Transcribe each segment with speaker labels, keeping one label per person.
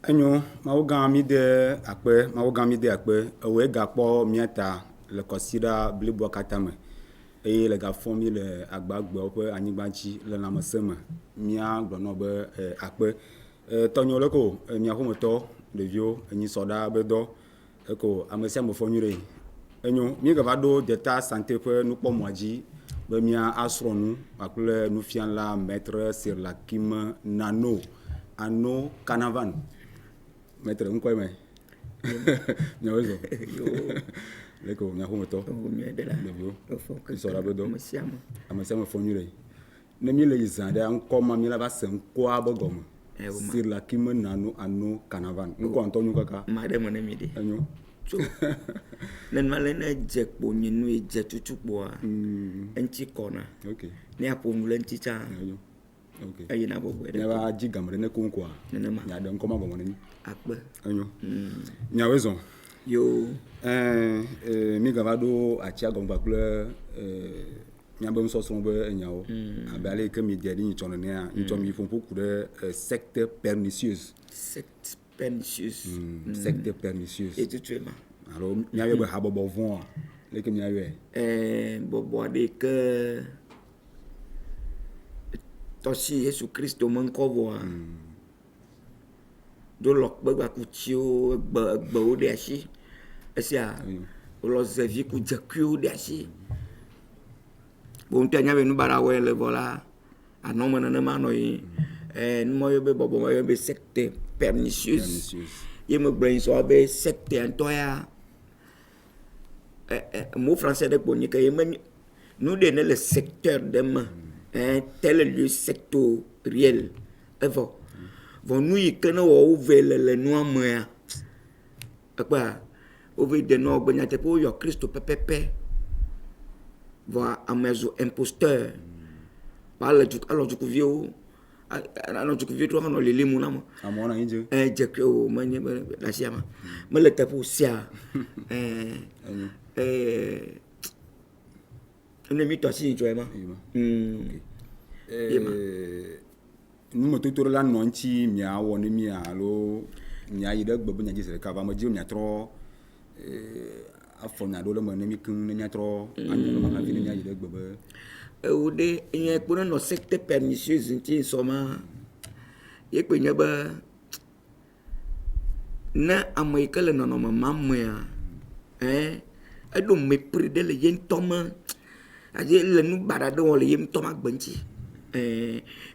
Speaker 1: Enyo mawoga mi de akpe ewe gakpo miata le kɔsida blibo katame eye le gafɔ mi le agbagbe woƒe anyigba dzi le lãmesẽ me mia gblɔnɔ be akpe tɔnyo le ko mia ƒometɔ ɖeviwo enyisɔɖa be dɔ eko ame sia ame fɔ nyuie enyo mi gava ɖo deta santé ƒe nukpɔmɔa dzi be mia asrɔ̃ nu kple nufiala maître Sirlakim Nano Ano Canavan maître ŋkɔe me miawo zɔ leko mia ƒometɔ ɖeviwo enyisɔɖa be dɔ ame sia ame fɔ nyuie ne mi le yi zã ɖe ŋkɔ ma mi la va se ŋkɔa be gɔme Sirlakim Nano Ano Canavan ŋkɔ ŋutɔ nyu kaka
Speaker 2: ma ɖe me ne mi ɖe
Speaker 1: enyo
Speaker 2: tso nenema le ne dze kpo nye nu dze tutu kpoa eŋti kɔna ne aƒo nu le ŋti tsa eye na bɔbɔe
Speaker 1: ne va dzi game ɖe ne ko ŋkɔa
Speaker 2: nenema
Speaker 1: mia ɖe ŋkɔ ma gɔme ne mi
Speaker 2: akpe
Speaker 1: enyo miawoe zɔ
Speaker 2: yo
Speaker 1: mi gava ɖo atsia gɔme kpakple miabe nusɔsrɔ̃ be enyawo abe ale yi ke mi de ɖi nyitsɔ nenea nyitsɔ mi ƒo ƒoku ɖe secte pernicieuse secte pernicieuse
Speaker 2: etutue ma
Speaker 1: alo miayɔe be habɔbɔ vɔa leke miayɔe
Speaker 2: bɔbɔ aɖe ke tɔsi Yesu Kristo me ŋkɔ vɔa do lɔ kpegbakutsiwo egbewo ɖe asi esia wolɔ zevi ku dzekuiwo ɖe asi bo ŋutɔ anya be nubaɖa wɔe le vɔ la anɔme nenema nɔ yi numɔ yɔ be bɔbɔ ma yɔ be secte pernicieuse ye me gblɔ yi sɔ be secte ŋutɔ ya mot français ɖe kpo nyi ke ye me nu ɖe ne le secteur ɖe me tel lieu sectoriel evɔ vɔ nu yi ke ne wɔ wove le nua mea ekpea wove de nua gbe nyateƒe woyɔ Kristo pɛpɛpɛ vɔ ame zu imposteur va le alɔ dzukuviwo anɔ dzukuvi trɔ anɔ lilimu na me
Speaker 1: amewo na anyi dze
Speaker 2: dzekre o menye be le asia ma mele teƒe sia ne mi tɔ asi nyitsɔe ma
Speaker 1: numetoto ɖe la nɔ ŋuti miawɔ ne mia alo miayi ɖe gbe be nyadzi se ɖeka va me dzi miatrɔ afɔ nya ɖewo le me ne mi keŋ ne miatrɔ anyɔ ne ma hafi ne miayi ɖe gbe be
Speaker 2: ewo ɖe nye kpo ne nɔ secte pernicieuse ŋuti sɔ ma ye kpe nye be ne ame yi ke le nɔnɔme ma mea eɖo mepri ɖe le ye ŋutɔ me adi le nu baɖa ɖe wɔ le ye ŋutɔ ma gbe ŋuti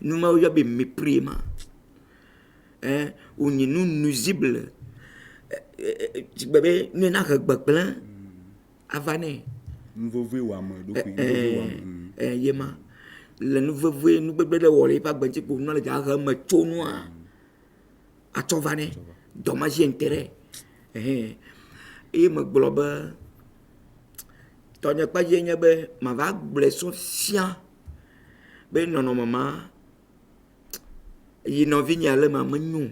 Speaker 2: nu ma woyɔ be mépris ma wonye nu nuisible sigbe be nu na he gbegblẽ ava nɛ
Speaker 1: nuvovoe wɔ ame ɖokui
Speaker 2: ye ma le nuvovoe nugbegble ɖe wɔ le yiƒe agbe ŋuti kpo nua le dza he me tso nua atsɔ va nɛ dommage intérêt eye megblɔ be tɔnye kpadzi nye be mava gblɔe sɔ fia be nɔnɔme ma yi nɔvi nye ale ma menyo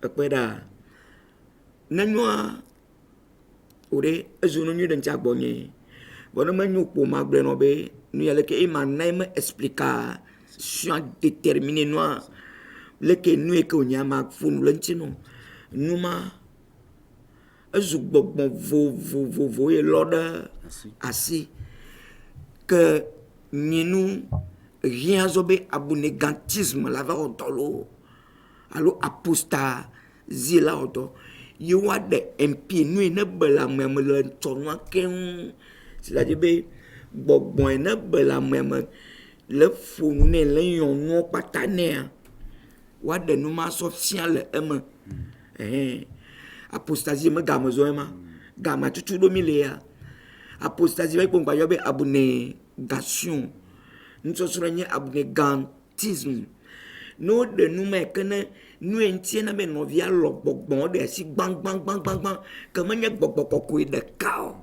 Speaker 2: ekpe ɖa ne nyoa o ɖe ezu nu nyui ɖe ŋuti agbɔ nye vɔ ne menyo kpo ma gblɔe nɔ be nu ya leke ema na me explication déterminée nua leke nu yi ke wònye ma fonu le ŋuti nɔ nu ma ezu gbɔgbɔ vovovo ye lɔ ɖe asi ke nyinu rien azɔ be abonnégantisme la va wɔ dɔ lo alo apostasie la wɔ dɔ ye woaɖe impie nu yi ne be le amea me le tsɔ nua keŋ c'est-à-dire be gbɔgbɔ yi ne be le amea me le ƒonu nɛ le nyɔnuwo kpata nɛa woaɖe nu ma sɔ fia le eme apostasie me game zɔ ema game tutu ɖo mi le ya apostasie va yi kpo ŋgba yɔ be abnégation nusɔsrɔ̃ nye abnégantisme ne woɖe nu ma ke ne nu ye ŋuti na be nɔvia lɔ gbɔgbɔ ɖe asi gbãgbãgbãgbãgbã ke menye gbɔgbɔ kɔkɔe ɖeka o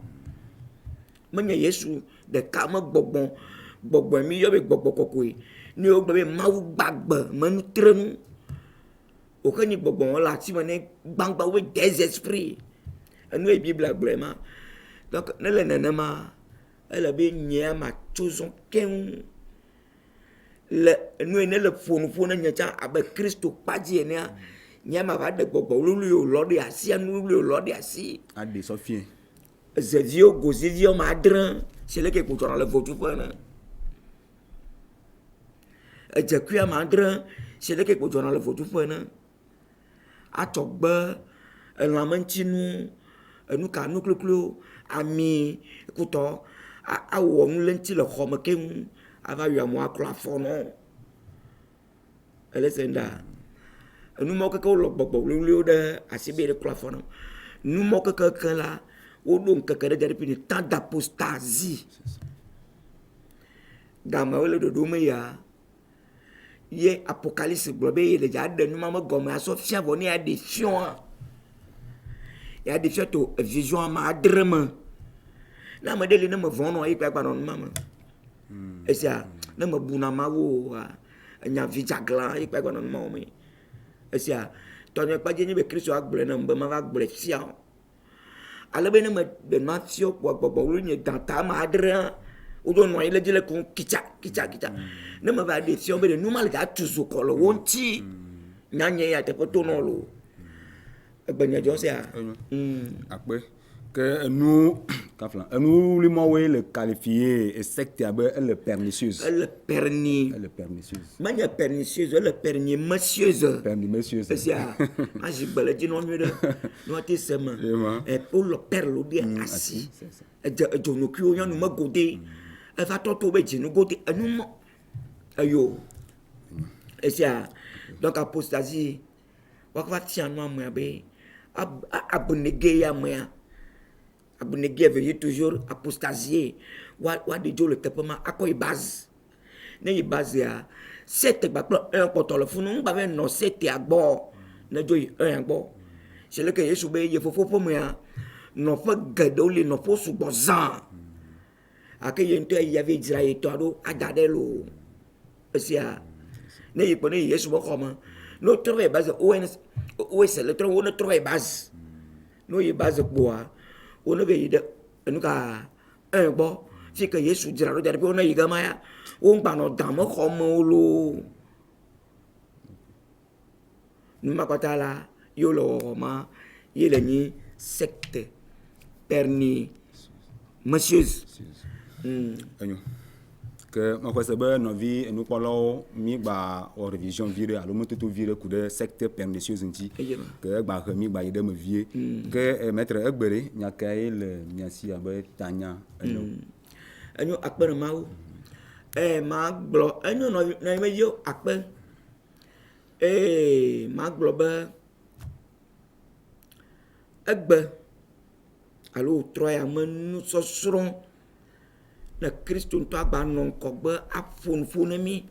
Speaker 2: menye Yesu ɖeka me gbɔgbɔ mi yɔ be gbɔgbɔ kɔkɔe ne wogbe be mawu gbagbe menutrenu aucun ni bon là si on est bang ba des esprits nous et bible vraiment donc ne le nanama elle a bien nyama choson ken le nous ne le fonu nya cha abe Christo paji ne nyama va de gbogbo lulu yo lodi asi anu lulu yo lodi asi
Speaker 1: a des sofien
Speaker 2: zezio gozizio madran c'est le que pour dans le votu point ejekuya madran c'est le que pour dans le votu point atogba elamantinu enu ka nukluklu ami kuto awo nlenti le xɔme keŋ ava yɔ mo aklo afɔ no elesenda enu mo keke lo gbogbo wliwliwo ɖe asibe ɖe klo afɔ no nu mo keke la wo ɖo ŋkeke ɖe dze ɖe temps d'apostasie gamewo le ɖoɖo me ya ye apocalypse gblɔ be ye le dza ɖe nu ma me gɔme asɔ fia vɔ ne ya ɖe fiɔa ya ɖe fiɔ to vision ma adre me na ame ɖe li ne me vɔ nɔ yi kpe agbanɔ nu ma me esia ne me buna ma wo nya vi dzagla yi kpe agbanɔ nu ma wo me esia tɔnye kpadze nye be Kristo agblɔ ne be ma va gblɔ fia o ale be ne me ɖe ma fiɔ kpɔ gbɔgbɔ wlo nye danta ma adre wodo nɔ anyi le dzi le ko kitsa ne me va ɖe fiɔ be ɖe nu ma le dza tu zokɔ le wo ŋuti nyanye ya teƒe to nɔ lo egbenye dzɔ sia
Speaker 1: akpe ke enu kafla enu limowe le qualifié secte abe elle pernicieuse
Speaker 2: elle pernicieuse manye pernicieuse elle pernicieuse sia aji gbele dzi no nyu de no ati sema e polo perlo de asi e jono kio nyanu magode e va toto be jinu gode enu mo ayo sia donc apostasie wakwa tianu amoya be abonege ya moya abonege veut dire toujours apostasier wa de jo le tepema akoy base ne yi base ya sete gba pro un potolo funu ngba be no sete agbo na jo yi un agbo c'est le que Yesu be ye fofo pomo ya no fa gado le no fo subo zan ake ye nto ya ve Israel to ado adade lo esia ne yi pone Yesu bo koma no trouver base o c'est le trouver no trouver base no yi base boa on ne veut nous ka un bon c'est que Yesu dira ro dare pe on yi gama ya on gba no dan mo ko mo lo nu ma kwata la yo lo ma ye le ni secte perni monsieur
Speaker 1: anyo que ma ko se be no vi enu polo mi gba o revision vire alo mo toto vire ku de secte pernicieuse nti que gba ke mi gba ide me vie que maître egbere nya kai le nya si abe tanya
Speaker 2: anyo akpere mawo ma glo anyo no na me yo akpe ma glo be egbe alo troya menu sosron na Kristo nto agba non kogbe afon mi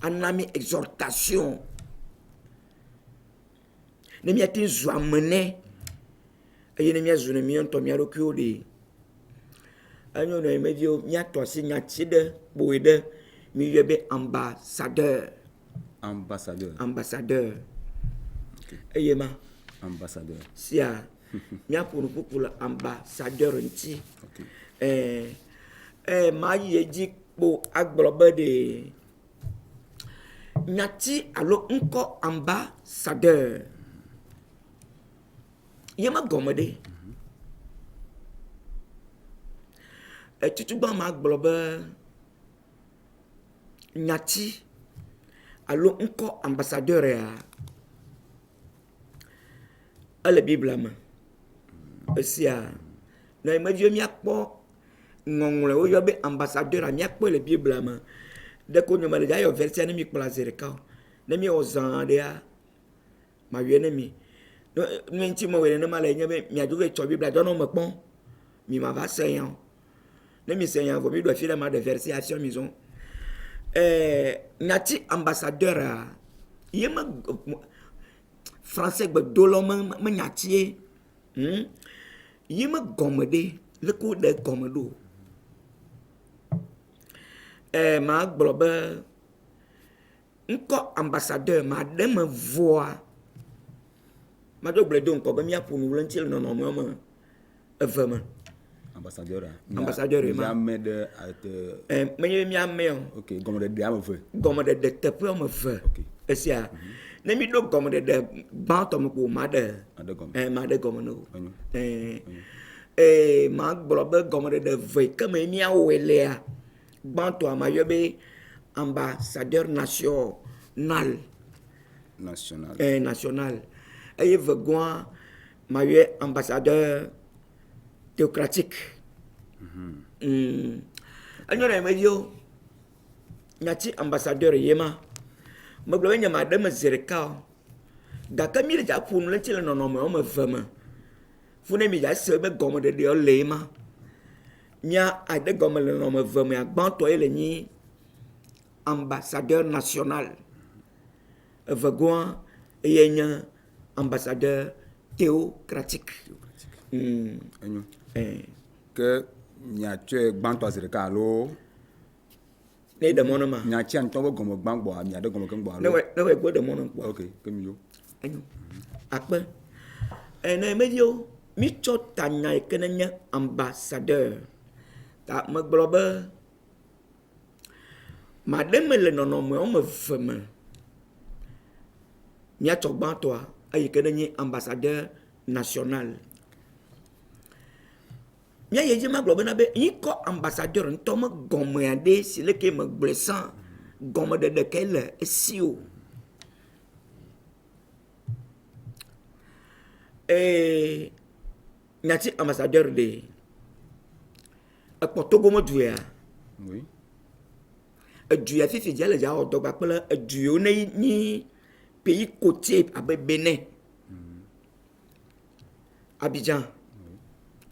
Speaker 2: anami exhortation ne mi atin zu amene eye ne mi azu ne mi onto mi arokio de anyo no emedio mi ato si nya chide boide mi yebe ambassadeur okay. Eye ma
Speaker 1: ambassadeur
Speaker 2: sia mi aponu popula ambassadeur nti okay. Ma yeji po aglobe de nyati alo nko ambassadeur yema gomede tutu ba ma aglobe nyati alo nko ambassadeur ya ala bible ma esia na imadio mi akpo ngongole o yobe ambassadeur mi akpo le bible ma de ko nyoma le yo verset mi placer ka ne mi ozan de ya ma wie ne mi no nti mo wele ne ma le nyebe mi adu ve cho bible do no mo pon mi ma va seyan ne mi seyan vo mi do fi le ma de verset action maison nyati ambassadeur a yema français gbe dolo ma nyati yema gomede le ko de gomedo ma globe encore ambassadeur madame voix mado bledo encore be mia pour nous lentil non non moi vraiment
Speaker 1: ambassadeur
Speaker 2: ambassadeur ma
Speaker 1: jamais de
Speaker 2: me mia me
Speaker 1: OK comme de am veut
Speaker 2: gomme de te peu me veut esia ne mi do gomme de ban to me ko made made gomme no ma globe gomme de veut comme mia welea ban to ma yobe ambassadeur national national et vegoin maye ambassadeur théocratique anyone medio nyati ambassadeur yema maglo nya madame zereka da kamire ja punu le tele nono me vema fune mi ja se be gomo de lema nya ade gomo le nono me vema agbanto ele ni ambassadeur national vegoin yenya ambassadeur théocratique
Speaker 1: que nya tue gbanto azirika lo
Speaker 2: ne de monoma
Speaker 1: nya chi an tobo gomo gbangbo mi ade gomo kengbo
Speaker 2: ne we go de monom
Speaker 1: OK que mi yo
Speaker 2: anyo akpe ene medio mi chota nya kenenya ambassadeur ta me globe madame le nono me o me feme mia chogban toi ay kenenya ambassadeur national mia yeji ma globe na be ko ambassadeur ntoma gomme ade sile ke me blessant gomme de quel sio nyati ambassadeur de Togo mo duya
Speaker 1: oui
Speaker 2: duya fifi diale ja o dogba pele duyo ni pays côtier abe Benin Abidjan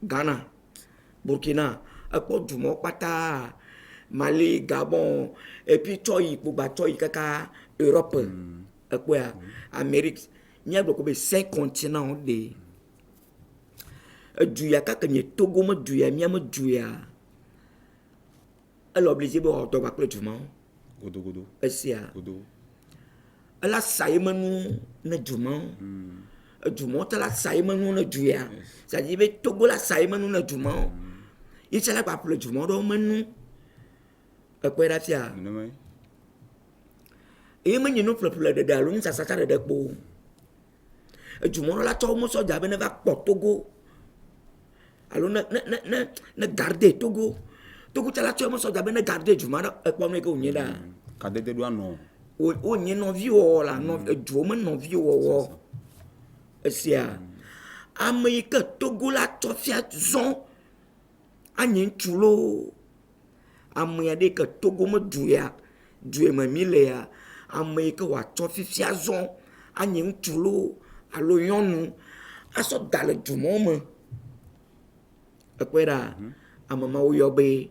Speaker 2: Ghana Burkina dumo pata Mali Gabon et puis toy buba toy kaka Europe Amérique ni a beaucoup de 5 continents de duya kaka ni Togo mo duya mi mo duya elle obligé bo to ba pele duma
Speaker 1: godo
Speaker 2: esia elle a saimanu na duma duma ta la saimanu na duya ça dit be Togo la saimanu na duma il s'ala pas pele duma do manu ekwera tia e menyi no pele de dalu sa sa de po duma la to mo so jabe ne va po Togo alors ne garder Togo tala tu mo so jabe ne garder duma e po me ko nyeda
Speaker 1: garder de doit non
Speaker 2: o nyi no vi o la no du mo no vi o esia Amerika Togo la to fia zon anyin tulo amoya de ka Togo mo duya ma mile ya Amerika wa to fia zon anyin tulo alo yonu aso dale dumo mo ekwera amama o yobe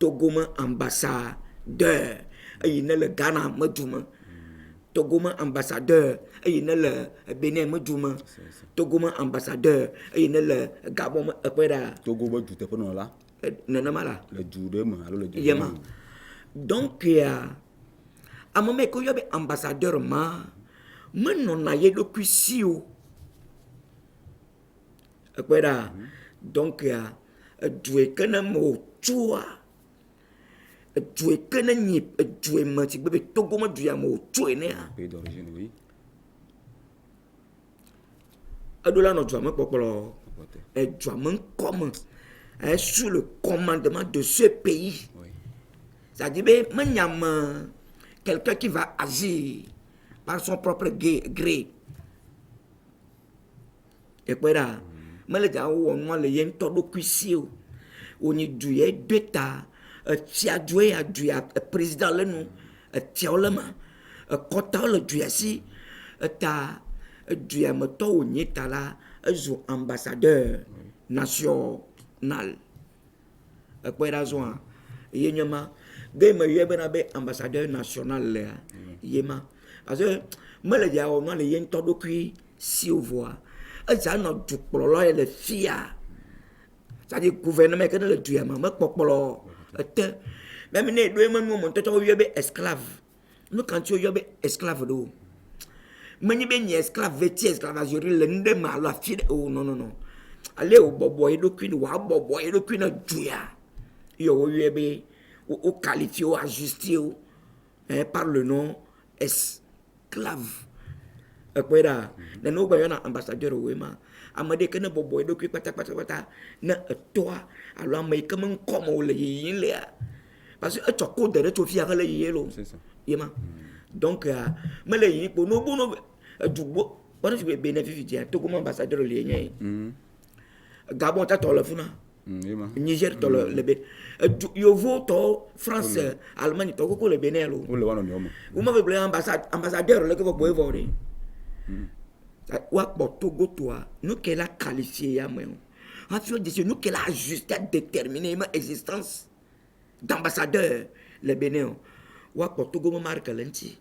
Speaker 2: Togo mo ambassadeur ayine le Ghana maduma Togo mo ambassadeur ayine le Benin maduma Togo mo ambassadeur ayine le Gabon ekwera
Speaker 1: Togo bo jute pe non la
Speaker 2: nana mala
Speaker 1: le jude mo alo le jude
Speaker 2: yema donc ya amama ko yobe ambassadeur ma menon na ye do kuisio ekwera donc ya due kana mo chua due kana ni due ma ti bebe Togo mo due mo chue ne a
Speaker 1: pays d'origine oui
Speaker 2: adola no due mo popolo due mo comme sous le commandement de ce pays
Speaker 1: oui
Speaker 2: ça dit be manyam quelqu'un qui va agir par son propre gré ekwera mele ja wo no le yen todo kuisio oni duye beta tia duye a duye président le nou tia olema kota le duye si ta duye moto oni tala zo ambassadeur national ekwera zo yenyama de me yebe na be ambassadeur national le yema parce que mele ja wo no le yen todo kui si voix ça no du polo le fia ça dit gouvernement que le tuer ma pokpolo te même ne do mo mo to yo be esclave nous quand tu es esclave d'eau mais ni esclave vêti esclavage le nde ma la fille oh non allez au bobo et do queen wa bobo et do queen juya yo yebe au qualifié au ajusté par le nom esclave akwera na no gba na ambassadeur wema amade ke na bobo do kwi pata na toi alors mais comme comme le yin le parce que tu ko de to fi le yelo
Speaker 1: C'est ça.
Speaker 2: yema donc mais le yin po no bono dubo bon je bénéficie dia to comme ambassadeur le yin Gabon ta to le funa Niger to le be yo voto France Allemagne to ko le benelo
Speaker 1: o le wana mi omo
Speaker 2: vous m'avez blé ambassadeur le que vous pouvez voir wa Togo toi nous qu'elle a qualifié ya moi en fait de nous qu'elle a ajusté déterminé ma existence d'ambassadeur le Bénin wa Togo ma marque lenti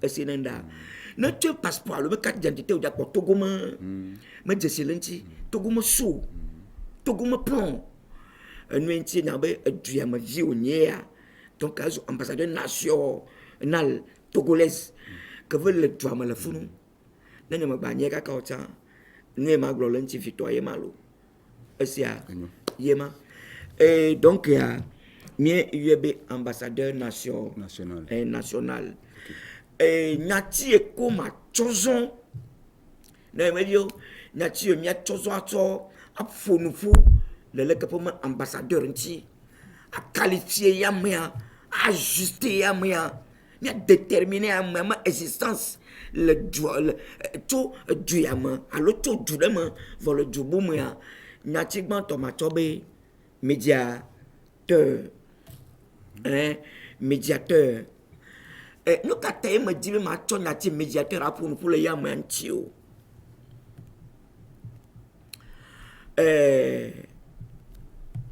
Speaker 2: esinenda notre passeport le carte d'identité ou d'accord Togo ma je lenti Togo ma sou Togo ma plan nous enti na be du ma vie au nia donc ambassadeur national togolaise que veut le toi ma le funu nani ma banye ka kauta ne ma glolon ti victoire malo esia yema et donc mien UB ambassadeur national et nyati e ko ma chozon na medio nyati mi a chozon ato afonufu le pour ambassadeur nti a qualifier ya mia ajuster ya mia ni déterminer ya ma existence le tout du yama allo tout du dama vol du boumia natigman tomatobe médiateur médiateur nous kataye me dit ma to nati médiateur pour le yama antio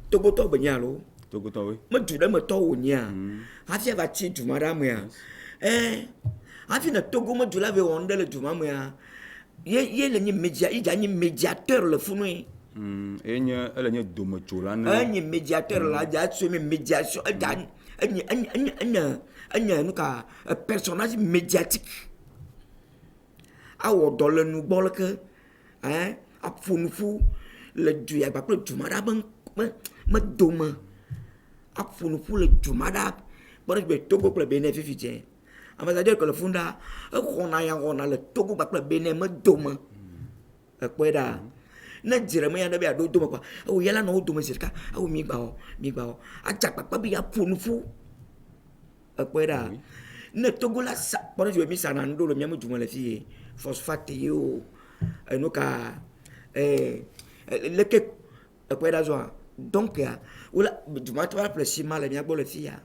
Speaker 2: Togo to benyalo
Speaker 1: Togo to oui
Speaker 2: me du dama to wonya afia va ti du madame ya afi na Togo me du la ve wonde le du mamu ya ye le ni média il gagne médiateur le funu
Speaker 1: enya ele nye domo cholana
Speaker 2: un médiateur là ja so me médiation anya nu ka personnage médiatique awo dans le nou bol que a funu fu le du ya ba ko du madame me doma a funu fu le du madame bon be Togo pour le bénéfice ambassadeur que le funda on a le Togo ba pour le bénéfice me doma kweda na jira me ya na be ado doma kwa o yala no doma sirka o mi gba o aja papa bi ya funu fu kweda na Togo la sa bon je mi sana ndo lo mi amu duma le fi phosphate yo no ka le ke kweda zo donc wala duma to la plus mal mi agbo le fi ya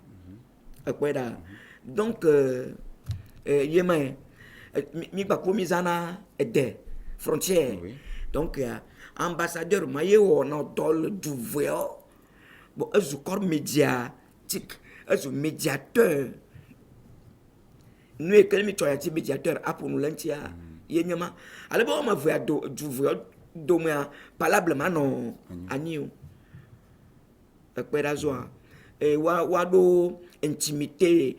Speaker 2: kweda donc yema mi gba ko mi zana de frontière donc ambassadeur maye on dol du voyo bon un corps médiatique un médiateur nous que mi toyati médiateur a pour nous lentia yenyama ale bo ma voya du voyo do ma palablement non aniu pera zo wa do intimité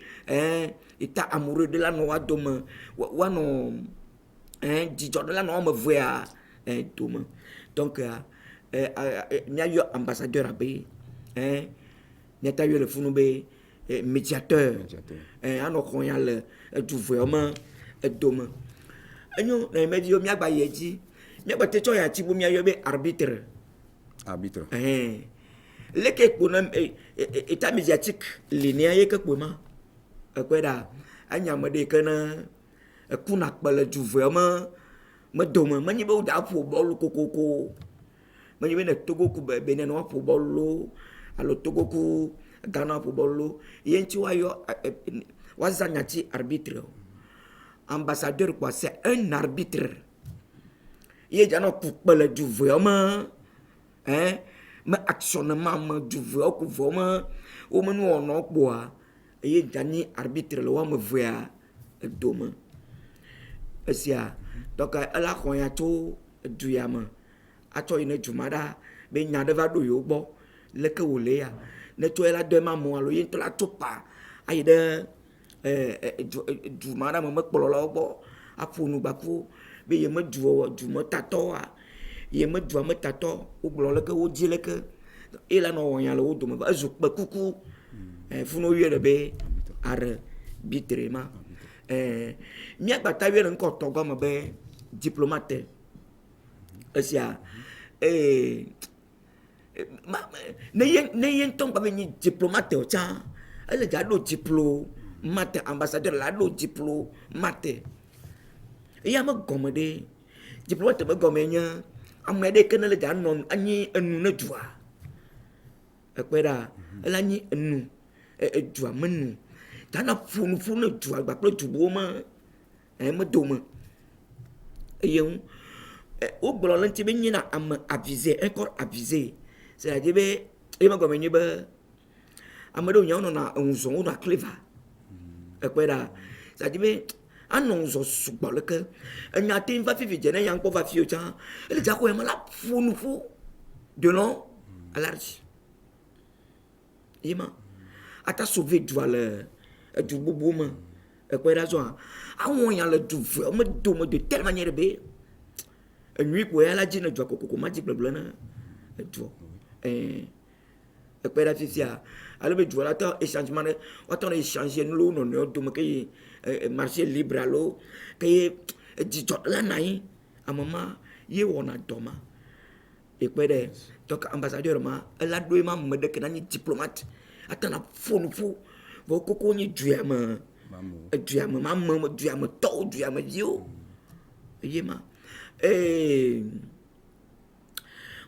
Speaker 2: état amoureux de la no wa do ma wa no dijon de la no ma voya doma donc nya yo ambassadeur abe nya ta yo le funu be médiateur ano ko ya le du vraiment doma enyo na medio mi agba yeji mi agba te cho ya ti bu mi ayo be arbitre leke ko na état médiatique linéa ye ke ko ma akweda anya ma de kana kuna kpale du vraiment me doma mani be da football kokoko mani be na Togo ku be na no football alo Togo ku Ghana football yenti wa yo wazanyati arbitre ambassadeur quoi c'est un arbitre ye jana ku kpale du vraiment me actionnement me du vraiment ku vraiment o me no no boa ye jani arbitre le wa me voya doma esia donc ala khoya to duyama ato ine jumada be nya de va do yo bo le ke wo le ya ne to ela de ma mo alo yin to la to pa ayi de du ma ɖe me mekplɔ le wo gbɔ aƒo nu gbaƒo be ye medu du metatɔa ye medua metatɔ wogblɔ leke wodzi leke ela nɔ wɔnya le wo dome ezu kpekuku funu woyɔe ɖe be are bitre ma míagbata yɔe le ŋkɔ tɔ gɔme be diplomate esia ne ye ŋutɔ gba be nyi diplomate o tsã ele dza ɖo diplomate ambassadeur la ɖo diplomate eya me gɔme ɖe diplomate me gɔme nye ame ɖe ke ne le dza nɔ anyi enu ne dua ekpe ɖa ele anyi enu edua me nu dana ƒonuƒu ne dua gba kple dubuwo me dome eye ŋu wogblɔ le ŋuti be nye na ame avize encore avize c'est-à-dire be eye me gɔme nye be ame ɖewo nya wonɔna ŋu zɔm wonɔ akli va ekpe ɖa c'est-à-dire be anɔ ŋu zɔ sugbɔ leke enya te va fifi dze ne ya ŋkpɔ va fi o tsã ele dza ko yame la ƒonuƒu de long à large yema ata sauver dua le du bubu me ekpe ɖa zɔa awɔ nya le du ve me dome de telle manière be enui ko ya la dzi ne dua kokoko ma dzi gblegble ne edua ekpe ɖa fifia ale be dua la tɔ échangement ɖe watɔ ne échanger nu le wo nɔnɔewo dome ke ye marché libre alo ke ye dzidzɔ la na anyi ame ma ye wɔna dɔ ma ekpe ɖe donc ambassadeur ma ela ɖo ye ma ame ɖeke na nyi diplomate atana ƒonuƒu vɔ koko nyi duyame mame duyame tɔwo duyame viwo eye ma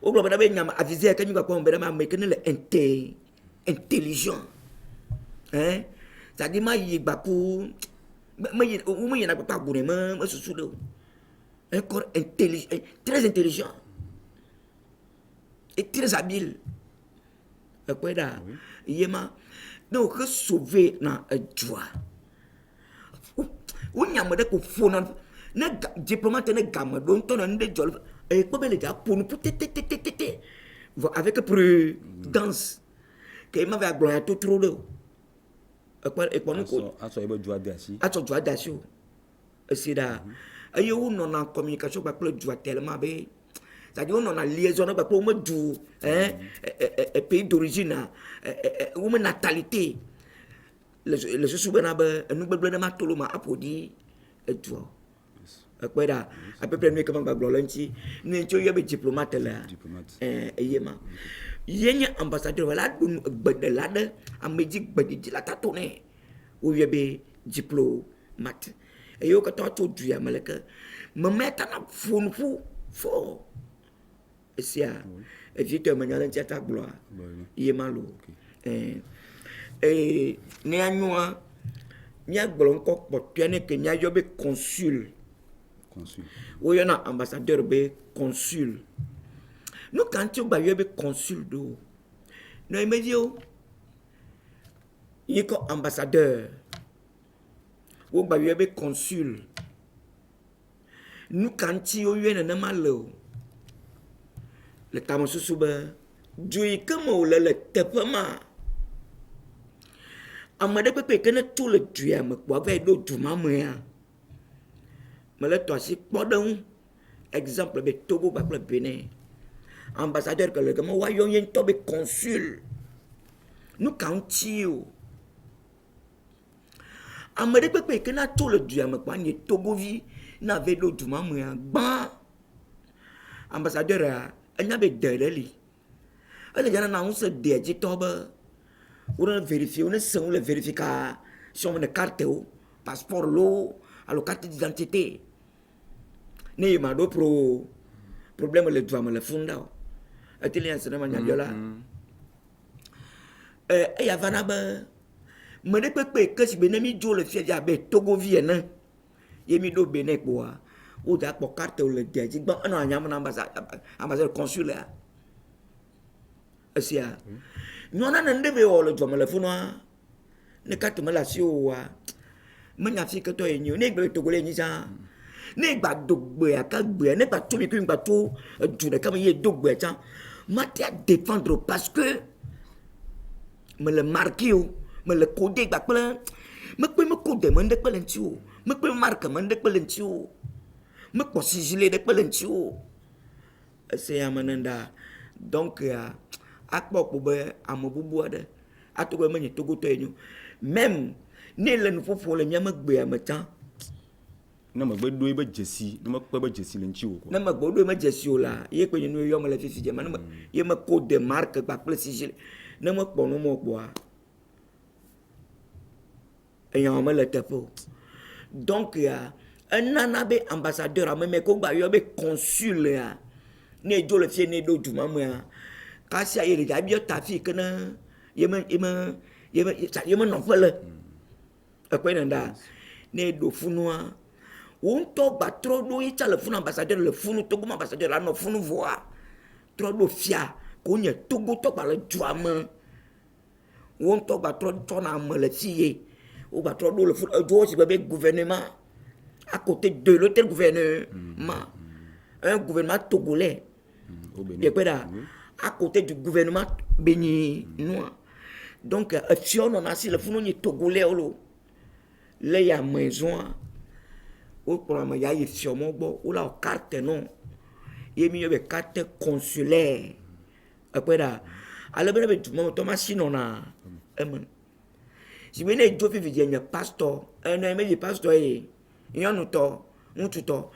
Speaker 2: wogblɔ be na be nyama avize ke nyi gbakpɔ be na ame ke ne le intelligent c'est-à-dire ma yi gbaku me yina gbakpɔ agu ne me susu ɖe o encore intelligent très intelligent et très habile ekpe ɖa yema ne wo ke sauver na edua wonyame ɖe ko ƒona ne diplomate ne game ɖo ŋutɔ na nu ɖe dzɔ le ekpɔ be le dza ƒo nuƒu tete vɔ avec prudence ke ma va agblɔ ya totro ɖe o ekpɔ nu ko
Speaker 1: atsɔ ebe dua de asi
Speaker 2: atsɔ dua de asi o esi ɖa eye wonɔna communication kpakple dua tellement be c'est-à-dire wonɔna liaison kpakple wo me du pays d'origine wo me natalité le susu bena be enugbegble ne ma to lo ma aƒo ɖi edua ekpe ɖa à peu près nu yi ke ma gbagblɔ le ŋuti ne ŋuti woyɔ be diplomate lea eye ma ye nye ambassadeur la ɖo gbeɖela ɖe amedzi gbeɖiɖi la tato nɛ woyɔ be diplomate eye wo katã tso du ya me leke memea tana ƒonuƒu fɔ esia evitɔ menya le ŋuti ata gblɔa ye ma lo ne anyoa míagblɔ ŋkɔ kpɔtɔe ne ke míayɔ be consul woyɔna ambassadeur be consul nu ka ŋuti wogba yɔ be consul ɖo ne emeviwo yi kɔ ambassadeur wogba yɔ be consul nu ka ŋuti woyɔe nenema le o le tame susu be du yi ke me wòle le teƒe ma ame ɖe kpekpe ke ne to le du ya me kpoa va yi ɖo du ma mea mele tɔ asi kpɔ ɖe ŋu exemple be Togo kpakple Benin ambassadeur ke le gama woayɔ ye ŋutɔ be consul nu ka ŋuti o ame ɖe kpekpe ke na to le du ya me kpoa nye Togovi na va yi ɖo du ma mea gbã ambassadeur enya be de ɖe li ele dzana na ŋusẽ de dzi tɔ be wone vérifier wone seŋu le vérification ne cartewo passeport lo alo carte d'identité ne yi ma ɖo problème le dua me le funu ɖa o eteli ya se ne ma nyadzɔ la eya va na be me ɖe kpekpe ke si be ne mi dzo le fia dzi abe Togovi ene ye mi ɖo Benin kpoa wo dza kpɔ cartewo le de dzi gbã enɔ anyame na ambassadeur consulaire esia nyɔna ne ɖe be wɔ le dua me le funua ne carte me le asi oa menya fi ketɔ ye nyi o ne gbe Togo le nyi tsã ne gba do gbea ka gbea ne gba to mi gba to du ɖeka me ye do gbea tsã mate a défendre parce que me le marqué o me le codé gba kple me kpe me ko de me ndek pele ntsi o me kpe marque me ndek pele ntsi o me kpɔ sigile ɖe kpele ntsi o ese ya me nenda donc akpɔ kpo be ame bubu aɖe ato be menye togotɔ enyo même ne le nuƒoƒo le míame gbea me tsã
Speaker 1: ne megbe ɖoe be dzesi ne mekpe be dzesi le ŋtsi o
Speaker 2: ne megbe ɖoe me dzesi o la ye kpe nye nu yɔ me le fifi dze me ne ye me ko de marque kpakple sigile ne me kpɔ nu mɔ kpɔa eyan me le teƒe o donc enana be ambassadeur ame ko gba yɔ be consul ya ne dzo le fie ne ɖo duma mea kasia ye le dzabi ta fi ke ne ye me nɔƒe le ekpe ne da ne ɖo funua wo ŋutɔ gba trɔ ɖo ye tsa le funu ambassadeur le funu togo ambassadeur la nɔ funu vɔa trɔ ɖo fia ko nye togotɔ gba le dua me wo ŋutɔ gba trɔ tsɔna ame le fi ye wo gba trɔ ɖo le funu edzo si be gouvernement à côté de l'autre gouvernement un gouvernement togolais à côté du gouvernement béninois donc si on a si le funu ni togolais olo le ya maison au problème ya y fi mo gbo o la carte non ye mi be carte consulaire apeda ale be du mo to machine ona si we ne jo fi vi pastor un me pastor nyɔnutɔ ŋutsutɔ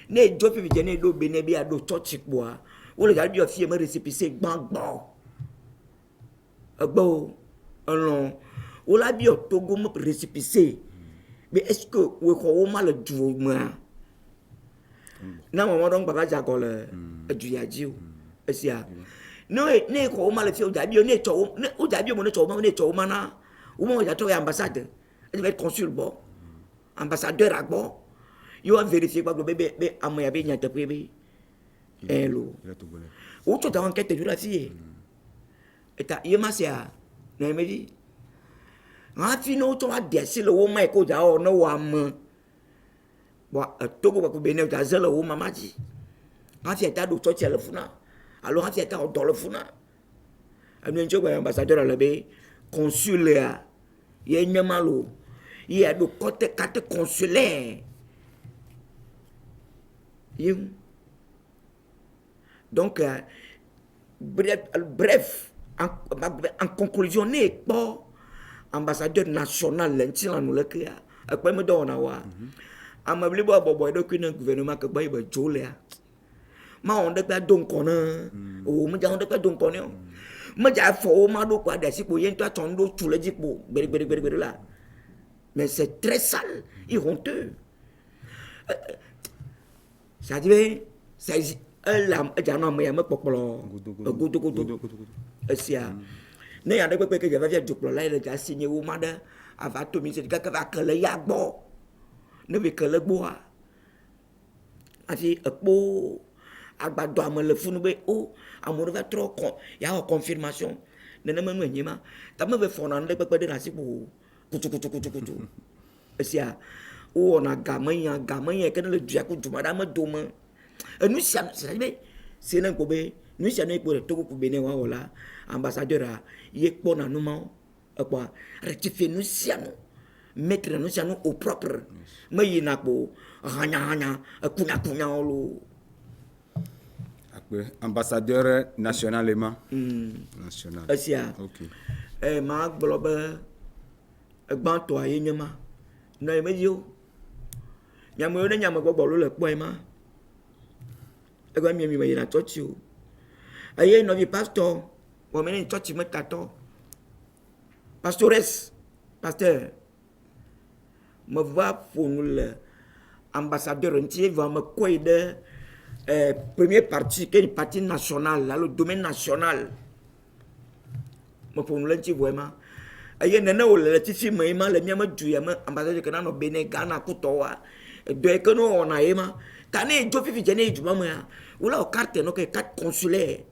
Speaker 2: ne dzo fi dze ne ɖo be ne bi aɖo tsɔtsi kpoa wole dza ɖo fie me récépissé gbãgbɔ egbewo elɔ wola bi togo me récépissé mais est-ce que wo xɔ wo ma le du mea na mama ɖɔ gbava dza gɔ le edu ya dzi o esia ne xɔ wo ma le fie o dza bi ne tsɔ wo ne o dza bi mo ne tsɔ wo ma ne tsɔ wo ma na wo ma dza tsɔ ambassade et va consul bo ambassadeur agbo yo a vérifier pas bébé be amaya be nyata bébé hello o to ta enquête de la fille eta yema sia na me di fi no to a desi le wo mai ko ja o no wa mo bo togo ba ko be ne ja zelo wo mama ji fi ta do to ti le funa alors fi ta o do le funa anu njo ba ambassadeur le be consul ya ye nyamalo il y a le côté carte consulaire. Donc, bref, en conclusion, n'est pas ambassadeur national, l'intérieur nous le crée. Après, me donne à voir. À ma blé bois, bois, donc, un gouvernement que baille, jolé. Ma on ne peut donc on a, ou me dit on ne peut donc on a. Me dit à faux, ma do quoi, des si pour y entrer, ton dos, tu le dis pour, là. Mais c'est très sale et honteux. Ça dit, c'est un homme qui me popolo. C'est ça. Ne y a pas que j'avais fait du plan là, il a signé au mandat. Avant tout, il s'est dit que le yagbo. Ne veut que le bois. Ainsi, beau. Agbado me le funu be o amour va trop il y a une confirmation. Ne me nous ma. Ta me veut fondre le peuple de la cibo. Kutu. Sia o na gamanha que le dia ku madame doma. Nous c'est nan ko be nous c'est nan ko to ko be ne wa wala ambassadeur a ye ko na nous ma quoi rectifier nous siano mettre nous siano au propre. Me yina ko hanya kunya lo.
Speaker 1: Ambassadeur nationalement national.
Speaker 2: Sia. OK. Ma globe gbãn tɔ ye nye ma nɔ ye me di o nyamewo ne nyame gbɔgbɔ lo le kpɔe ma egbe mi me yina tsɔtsi o eye nɔvi pasteur wɔ me ne tsɔtsi me tatɔ pastores pasteur me va ƒo nu le ambassadeur ŋuti va me kɔe ɖe premier parti ke parti national alo domaine national me ƒo nu le ŋuti vɔe ma aye nene o le tifi me ma le miame du ya me ambassadeur ke na no Benin Ghana kutowa do e ke no ona e ma ka ne jo fifi je ne du ma ya o la o carte no ke carte consulaire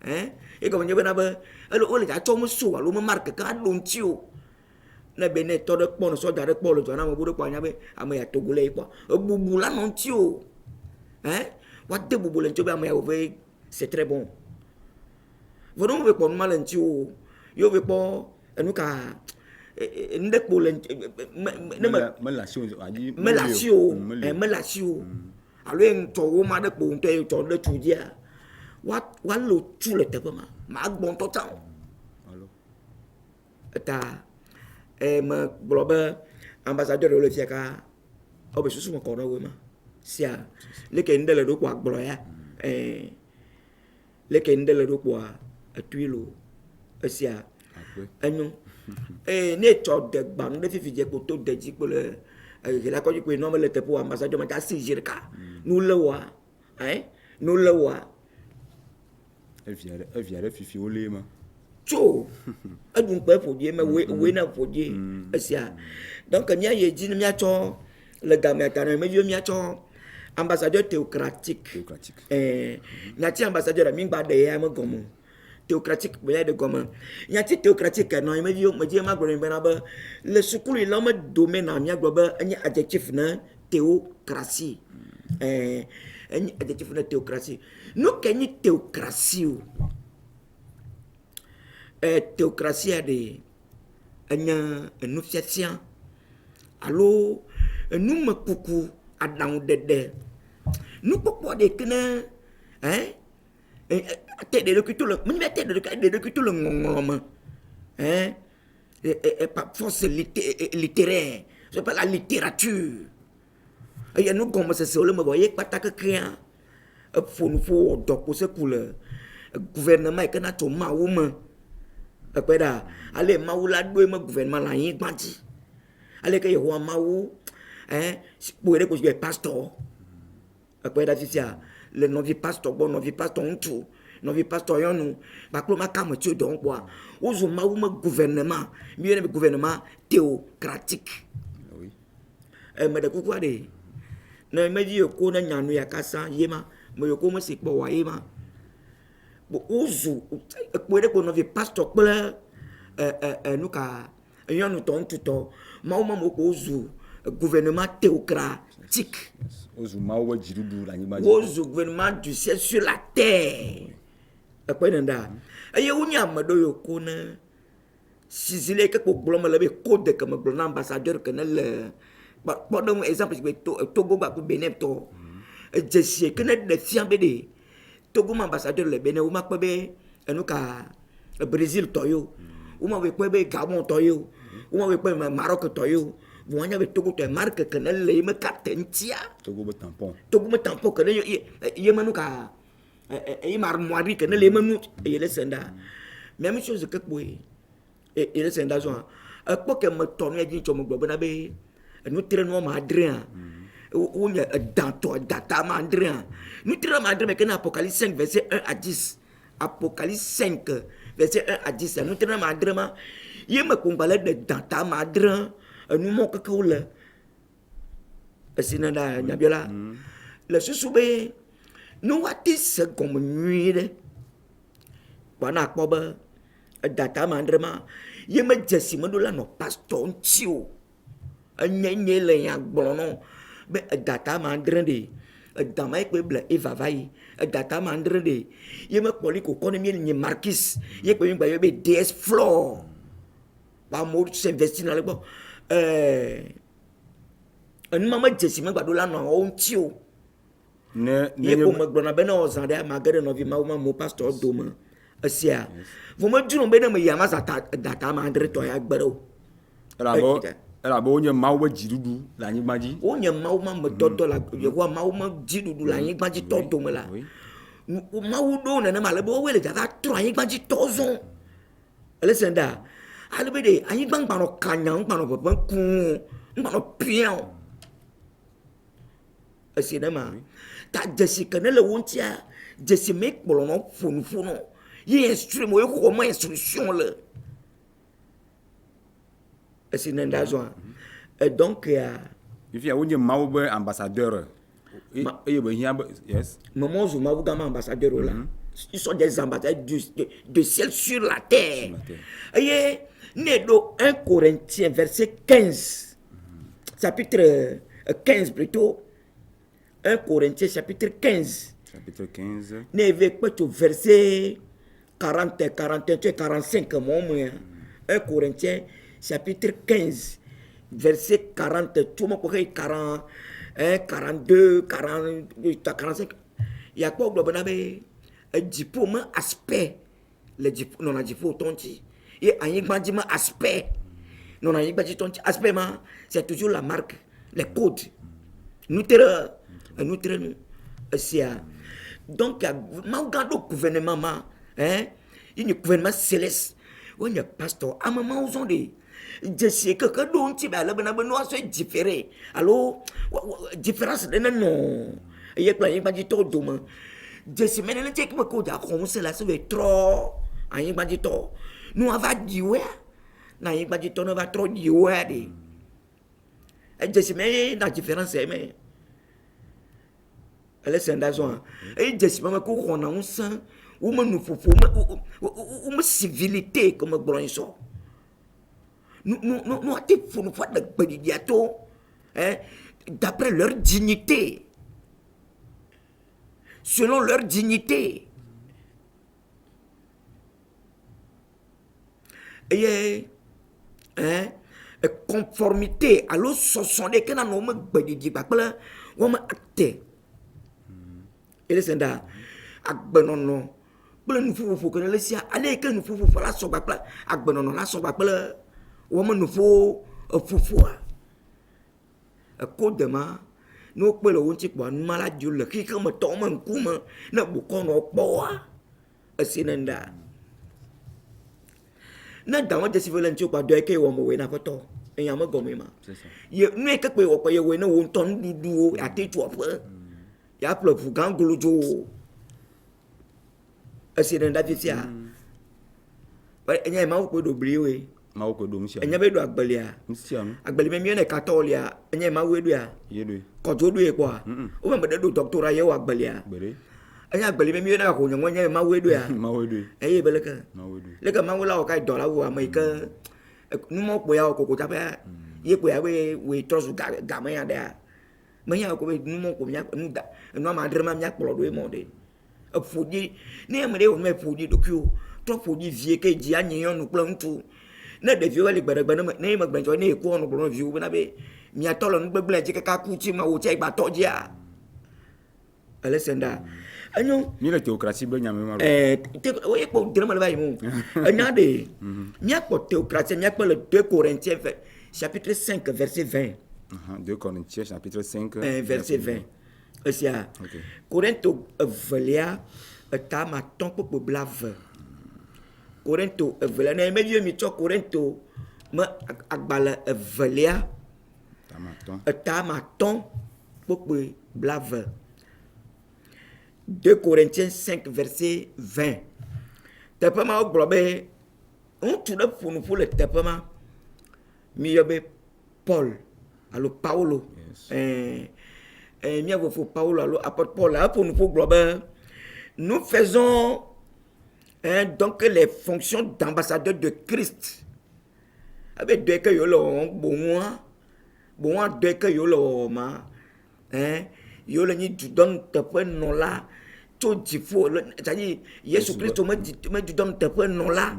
Speaker 2: e ko nyebe na be o le ja cho mo so wa lo mo marque ka do nti o na Benin to de pon so da de pon lo na mo bu de kwa nya be ama ya togolais kwa bubu la no nti o wa de bubu le nti be ama ya o ve c'est très bon vous non be pon mal nti o yo be pon nous ka ndekpo le ne
Speaker 1: me la si o adi
Speaker 2: me la si o me la si o alo ŋutɔ wo ma ɖe kpo ŋutɔ ye tsɔ ɖe tu dzia wa lo tu le teƒe ma gbɔ ŋutɔ ta o eta me gblɔ be ambassadeur le fia ka obe susu me kɔ ɖe wo ma sia leke ŋɖe le ɖo kpoa gblɔ ya leke ŋɖe le ɖo kpoa etui lo esia enyo ne tsɔ de gba ŋɖe fifi dze kpo to de dzi kpo le la kɔdzi kpo nɔ me le teƒe ambassadeur ma ta si zi ɖeka nu le wa nu le wa
Speaker 1: evia ɖe fifi wo le ma
Speaker 2: tso eɖu ŋkpe ƒodzi me woe na ƒodzi esia donc mía yi dzi ne míatsɔ le gamea ta ne meviwo míatsɔ ambassadeur théocratique nyati ambassadeur mi gba de ya me gɔme théocratique be ya de gɔme nyati théocratique no meviwo me dzi ma gblɔ bena be le sukulu la me domaine mía gblɔ be enye adjectif ne théocratie enye adjectif ne théocratie nu ke nyi théocratie o théocratie de enye enufiafia alo enumekuku aɖaŋu ɖeɖe nukpɔkpɔ ɖeke ne te ɖe ɖokui to le menye te ɖe ɖokui to le ŋɔŋlɔ me force littéraire je parle la littérature eye nu gɔmesese le me bɔ ye kpata kekea eƒo nu ƒo wɔ dɔ kpose ku le gouvernement yi ke na tso mawu me ekpe ɖa ale mawu la ɖoe me gouvernement le anyigba dzi ale ke yehowa mawu kpo ɖe kpo pastor ekpe ɖa fifia le nɔvi pastor gbɔ nɔvi pastor ŋutsu nɔvi pastor nyɔnu kpakple ma kame tso dɔ kpoa wozu mawu me gouvernement mi yɔnɛ be gouvernement théocratique me ɖe kukua ɖe ne mevi yoko ne nyanu ya kasa ye ma me yoko me si kpɔ wa ye ma wozu kpo ɖe kpo nɔvi pastor kple nuka nyɔnu tɔ ŋutsu tɔ mawu ma mo kpo wozu gouvernement théocratique
Speaker 1: wozu mawu be dziɖuɖu le anyigba dzi
Speaker 2: wozu gouvernement du ciel sur la terre ekpe ne ɖa eye wonye ame ɖewo yiwo ko ne sizi le ke kpo gblɔm le be code ke me gblɔ na ambassadeur ke ne le kpɔ ɖe ŋu exemple si be Togo gba kple Benin tɔ dzesi ke ne ɖe fia be ɖe Togo ma ambassadeur le Benin wo ma kpe be enu ka Brésil tɔ yo wo ma be kpe be Gabon tɔ yo wo ma be kpe Maroc tɔ yo vɔ anya be Togo tɔ marque ke ne le ye me kapte ŋutia
Speaker 1: Togo be tampon
Speaker 2: ke ne ye me nu ka ye ma armoirie ke ne le ye me nu ye le senda même chose ke kpo ye le senda zɔn ekpɔ ke me tɔ nu ya dzi tsɔ me gblɔ bena be nu tre nu ma adrea wo nye edatɔ data ma adrea nu tre ma adrea me ke na Apocalypse 5 verset 1 à 10 Apocalypse 5 verset 1 à 10 nu tre ma adrea ma ye me ko ngbalẽ de data ma adrea enu mɔ keke wo le esi na da nyabiola le susu be nu wate se gɔme nyui ɖe kpɔna kpɔ be data ma adrea ma ye me dzesi me ɖo la nɔ pastor ŋuti o enye le ya gblɔ no be data ma adrea de dama ekpe ble eva va yi data ma adrea de ye me kpɔli ko kɔ ne mi nye Marquis ye kpe mi gba ye be DS Floor ba mo s'investir na le gbɔ enuma me dzesi me gba ɖo la nɔ wo ŋuti o ye ko me gblɔna be ne ɔzã ɖe ama ge ɖe nɔvi mawu ma mo pastor dome esia vɔ me dzro be ne me yi ama za data ma adrea tɔ ya gbe ɖe o
Speaker 1: elabe wonye mawu be dziɖuɖu le anyigba dzi
Speaker 2: wonye mawu ma me dɔdɔ la yehowa mawu ma dziɖuɖu le anyigba dzi tɔ dome la mawu ɖo nenema ale be wowoe le dzava trɔ anyigba dzi tɔ zɔn ele se da ale be de anyigba ŋgbanɔ kanya ŋgbanɔ ʋeʋẽ kũu ŋgbanɔ piã o esi ne ma ta dzesi ke ne le wo ŋutia dzesi me kplɔ nɔ ƒonuƒonu ye instruire mo ye xɔ me instruction le esi ne da zɔn et donc
Speaker 1: fifia wonye mawu be ambassadeur eye be hiã be yes
Speaker 2: maman zu mawu gama ambassadeur o la ils sont des ambassadeurs de ciel sur la terre eye ne do 1 Corinthiens verset 15 chapitre 15 plutôt 1 Corinthiens chapitre 15 ne ve kpeto verset 40 41 45 mo mo 1 Corinthiens chapitre 15, verset 40, tout le monde connaît 40, 42, 40, 45. Il y a quoi au globe? Un diplôme aspect. Le diplôme, non, un diplôme tonti. Et un diplôme aspect. Non, un diplôme aspect, c'est toujours la marque, les codes. Nous sommes donc, ma regarde au gouvernement, il y a un gouvernement céleste. Il y a un pasteur. À un moment où on dit, je sais que quand on dit, c'est différent. Alors, différence, non. Il y a plein de gens qui ont je sais mais le check me code à commencer là, ça va trop. Il y a des gens nous avons dit ouais. Il y a des gens va trop dit ouais. Je sais mais la différence c'est mais. Elle c'est d'azon. Et je sais mais qu'on a un sang ou nous faut ou civilité comme bronzo. Nous a été pour nous faire de bédiato d'après leur dignité. Selon leur dignité. Et conformité à l'eau soixante que nous avons bédi pas là on m'a acté et les senda akbenono bele nous faut que les sia allez que nous faut la so pas là akbenono la so pas là on m'a nous faut foufoua codema nous peut le onti quoi malade le qui comme tombe kuma na bukono boa asinenda na dawa de civil nti kwa do ke wo mo we na foto eyan mo gomi ma c'est ça ye nu e ke pe wo ko ye we na wo ton dudu o atetu opo ya plo fu gangolojo asinenda fisia ba eyan ma wo ko do briwe
Speaker 1: ma wo ko do msia
Speaker 2: eyan be do agbalia
Speaker 1: msia
Speaker 2: agbali me mi na katolia eyan ma we do ya
Speaker 1: ye do
Speaker 2: ko do do e kwa o ma de do doctorat ye wa agbalia
Speaker 1: bere
Speaker 2: anya agbali me mi na ko nyan nya ma we do ya
Speaker 1: ma we do
Speaker 2: eye beleka
Speaker 1: ma we do
Speaker 2: le ka ma we la o kai do la wo america nu mo po ya ko ko ta pa ye ko ya we trosu ga ma ya da ma ya ko we nu mo ko nya nu da nu ma dre ma nya kplo do e mo de e fuji ni e me de o me fuji do ku to fuji vie ke ji anyi yon nu kplo ntu na de vie wale gbara gbara na ma gbanjo na e ko no kplo vie na be mi atolo nu gbegble ji ka ku chi ma wo che gba to ji a Alessandra anyo
Speaker 1: mi la théocratie be nyame ma
Speaker 2: o ye ko drama le bayimu anya de mi ko théocratie mi ko le 2 Corinthiens chapitre 5 verset 20
Speaker 1: 2 Corinthiens chapitre 5
Speaker 2: verset 20 Asia Corinto velia ta ma ton po blave Corinto velia na me vieux mi to Corinto ma agbala velia ta ma ton po blave 2 Corinthiens 5, verset 20. Tepema au globe, on tourne pour le tepema. Miyobe Paul, allo Paulo. Miyobe Paulo, allo apôtre Paul, là pour nous pour globe. Nous faisons donc les fonctions d'ambassadeur de Christ. Avec deux que yolo bon deux que yolo ma yolo ni tu donnes tepe non là. Tout il faut c'est-à-dire Jésus Christ me tu donnes tes preuves non là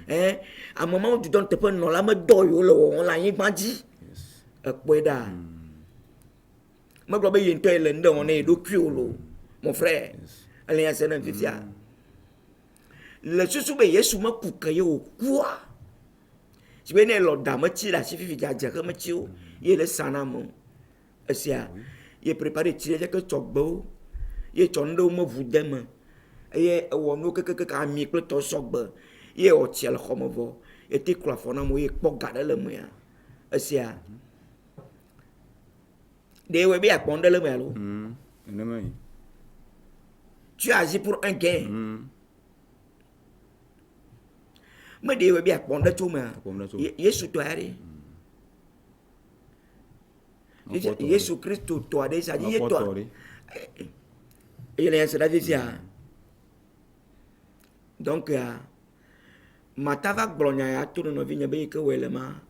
Speaker 2: à un moment où tu donnes tes preuves non là me doyo là on l'a y bandit poeda me globe y into le ndo on est do piolo mon frère allez à cette invité le susu be Jésus me kuka yo quoi je vais ne lo da me ti la si fi ja que me ti o y le sana mo asia y préparer ti que togbo ye chondo mo vudem ye wo no ke mi kle to sogbe ye o tiel khomovo e ti klafona mo ye kpo gade le mo ya asia de we bi aponde le mo lo tu agis pour un gain me de we bi aponde tu ma Yesu to ari Yesu Christ to ade sa ye to il est la vie donc matava glonya ya tunu no vinya be ke wele ma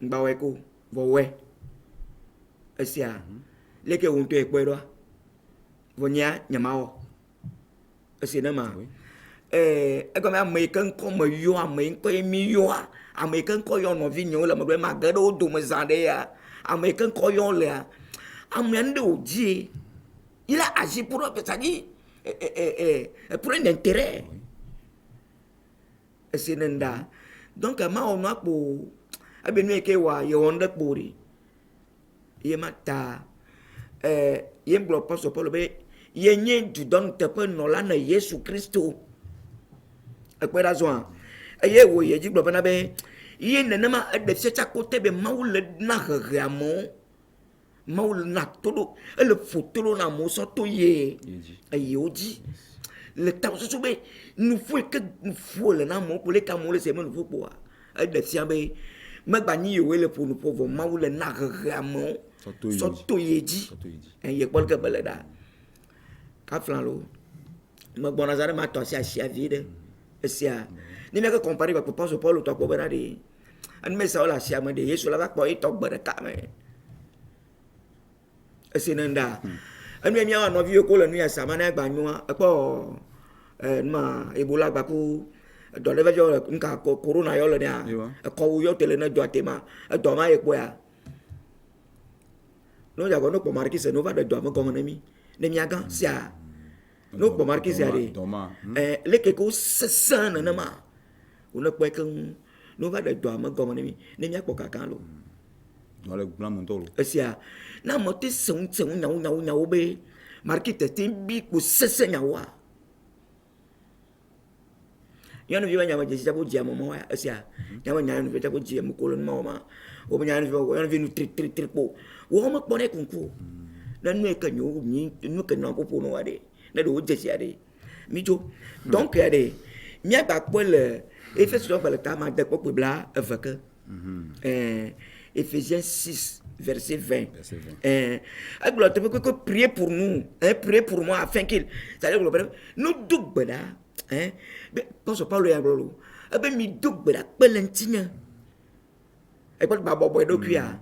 Speaker 2: ngbawe ko vowe asia leke unto e kwero vonya nyamao asia na ma e ko ma me kan ko mo yo a me ko mi yo a Américain koyon no vigno la me magado do me zandea. Américain koyon là. Amendo Dieu. Il a agi pour ça dit pour un intérêt. C'est nenda. Donc ma on a pour abenu ke wa ye wonda pori. Ye mata ye bloc pas Paul be ye nye du don te pe no la na Yesu Kristo. Ekwe da zo ye wo ye ji bloc na be ye nenema de secha côté be maul na ramo maul na todo le photo na mo so to ye ye oji le temps so be nous faut que nous faut le na mo pour les camole c'est mo nous faut quoi de sia be magba ni yo le pour nous pauvre maul na ramo so to ye ji ye pol que beleda ka flan lo magba na zare ma to sia sia vide sia ni me que comparer avec papa Paul to ko berade an me sa la sia me de Yesu la ba ko to beraka me esinenda an me mi no vi ko le nu ya samana gba nu apo ma ebola gba ku do le vejo nka corona yo le dia ko yo tele na do atema do ma e ko ya no ya go no po marki se no va de do ma ko na mi ne mi aga sia no po marki se ari le ke ko sesana na ma una po ke no va de do ma ko na mi ne mi akpo kaka lo
Speaker 1: no le blanc mon tolo
Speaker 2: sia na mo te sung nyau be marki te timbi ku sese nyawa yana viwa nyama je jabu je mo ya sia nyama nyama viwa jabu je mo kolon mo ma o nyama viwa yana viwa tri po wo mo pone kunku na nu ka nyu ni nu ka na popo no ade na do je sia de mi jo donc ade mi ba po le Ephésiens so bala ta ma de ko bla avaka Ephésiens 6 verset 20. Alors, tu peux prier pour nous, prier pour moi afin qu'il. C'est-à-dire que nous doublons, parce que Paul est à l'eau. Mi doublons, pelentina. Et pas de babo de cuia.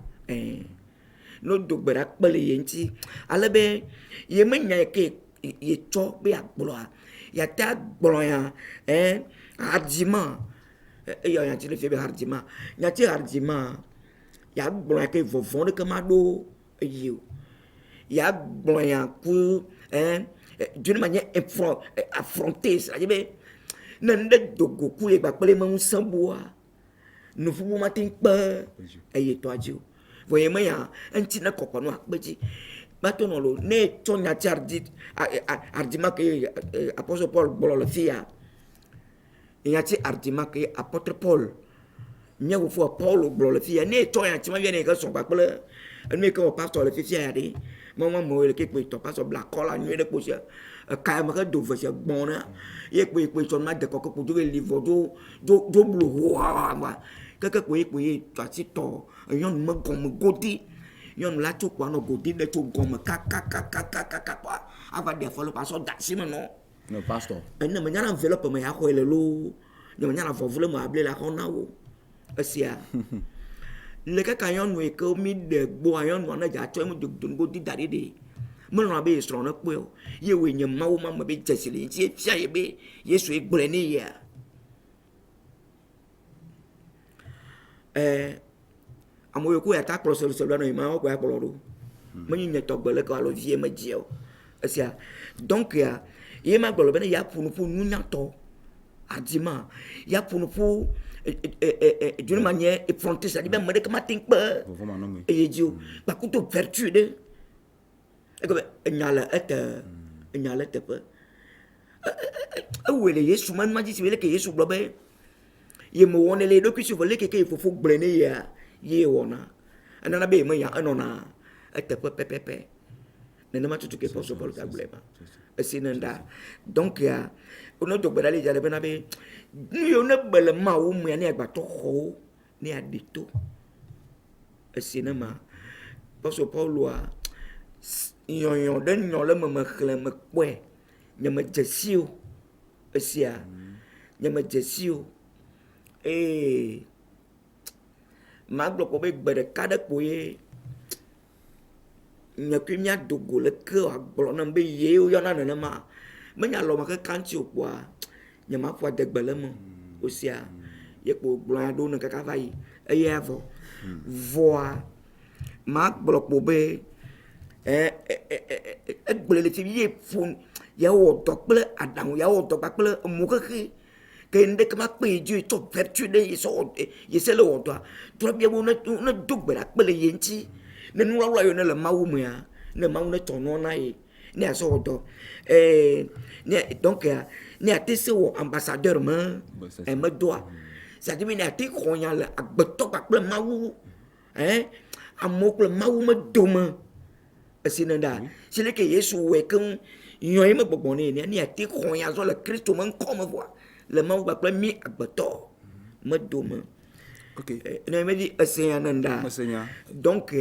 Speaker 2: Nous doublons, pelenti. Alors, il y a même qui est trop bien à boire. Il y a ta boire, hardiment. Il y a un petit fait hardiment. Il y a un petit hardiment. Ya blanc que vovon de camado you ya blanc pour d'une manière affrontée ça dit mais nande dogo ku e ba pele mon samboa nous faut matin pas et toi Dieu voyez moi un petit na kokon wa beji batono lo ne tonya chardi ardima que apôtre Paul bololo fia il y a ti ardima que apôtre Paul mia wo fo Paul blo le fia ne to ya ti ma viene ka son pa ple ne ka pastor le fia ya de mo le ke pe to pastor black collar nu de ko sia ka ma ka do fa sia bona ye pe to ma de ko ko do livre do blo wa ka ko to ti to yon mo ko mo godi yon la to kwa no godi de to go mo ka pa ava de fo le pastor da si mo
Speaker 1: no pastor
Speaker 2: ne me nyana enveloppe me ya ko le lo ne me nyana fo vle mo able la ko na wo asia le ka kayon we ko mi de gbo ayon no na ja to mu dun go di dare de mo no be stro na pe ye we nyam ma wo ma be jasile ti fia ye be Yesu e gbore ni ya amoyo ko ya ta process so no ma ko ya poloro mo nyi to gbele ko alo vie ma jio asia donc ya ye ma gbolo be ya punu nu nya to adima ya punu d'une manière effrontée, ça dit même que matin pas et Dieu pas que tu vertu de et comme nyala pas où est Yesu man ma dit c'est que Yesu globe ye mo wona le do kusi vole que il faut blene ya ye wona anana be me ya anona ete pepepe ne ma tutu que pour so pour problème sinenda donc ya ono do bedale jale benabe ni yo na bele ma wo mu ya ne agba to ho ne adito sinema parce que Paul a yon den yon le me khle me kwe nyama jesio esia nyama jesio maglo ko be bere kada koye nyakimya dogo le ke aglo na be ye yo na na ma nya lo ma ka kanti okwa nyama po de gbele mo osia ye kpo gblɔa ɖo ne kaka va yi eye avɔ vɔa ma gblɔ kpo be egblẽ le fi ye ƒo yawɔ dɔ kple aɖaŋu yawɔ dɔ kple emɔxexe ke ŋɖeke ma kpe yi dzi tsɔ vertu ɖe ye se le wɔ dɔa trɔbia bo ne do gbe ɖa kpe le ye ŋuti ne nulɔlɔ yiwo ne le mawu mea ne mawu ne tsɔ nɔ na ye ne azɔ wɔ dɔ ne donc ne ate se wɔ ambassadeur me doa c'est-à-dire be ne ate xɔ nya le agbetɔ kpakple mawu amewo kple mawu me dome esi ne ɖa si leke yesu wɔe keŋ nyɔ ye me gbɔgbɔ ne ne ate xɔ nya zɔ le kristo me ŋkɔ me voa le mawu kpakple mi agbetɔ me dome ne me di esenya ne ɖa donc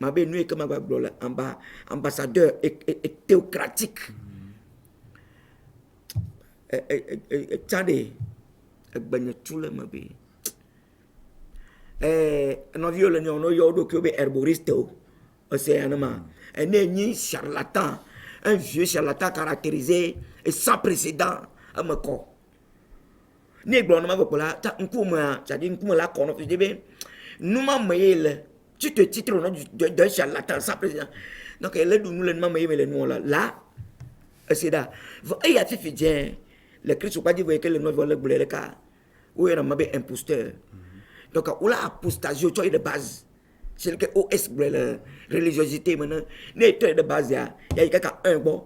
Speaker 2: ma be nu ke ma gba gblɔ le ambassadeur théocratique tsãɖe egbenye tu le me be nɔviwo le nyɔnu yɔ ɖokuiwo be herboristewo esenya ne ma ene nyi charlatan un vieux charlatan caractérisé et sans précédent eme kɔ ne gblɔ ne ma be kpola ŋkumea c'est-à-dire ŋkume la kɔ no fi be numa me ye le tu te titres au nom d'un charlatan sans président donc ele ɖu nu le numa me ye me le nu la esi ɖa eya fifi dze le kristu kpadzi vɔ ke le nɔviwo le gblɔ ɖeka woyɔna ma be imposteur donc wole apostasie tsɔ yi de base c'est que os gblɔ le religiosité me ne etɔ yi de base ya yi kaka 1 gbɔ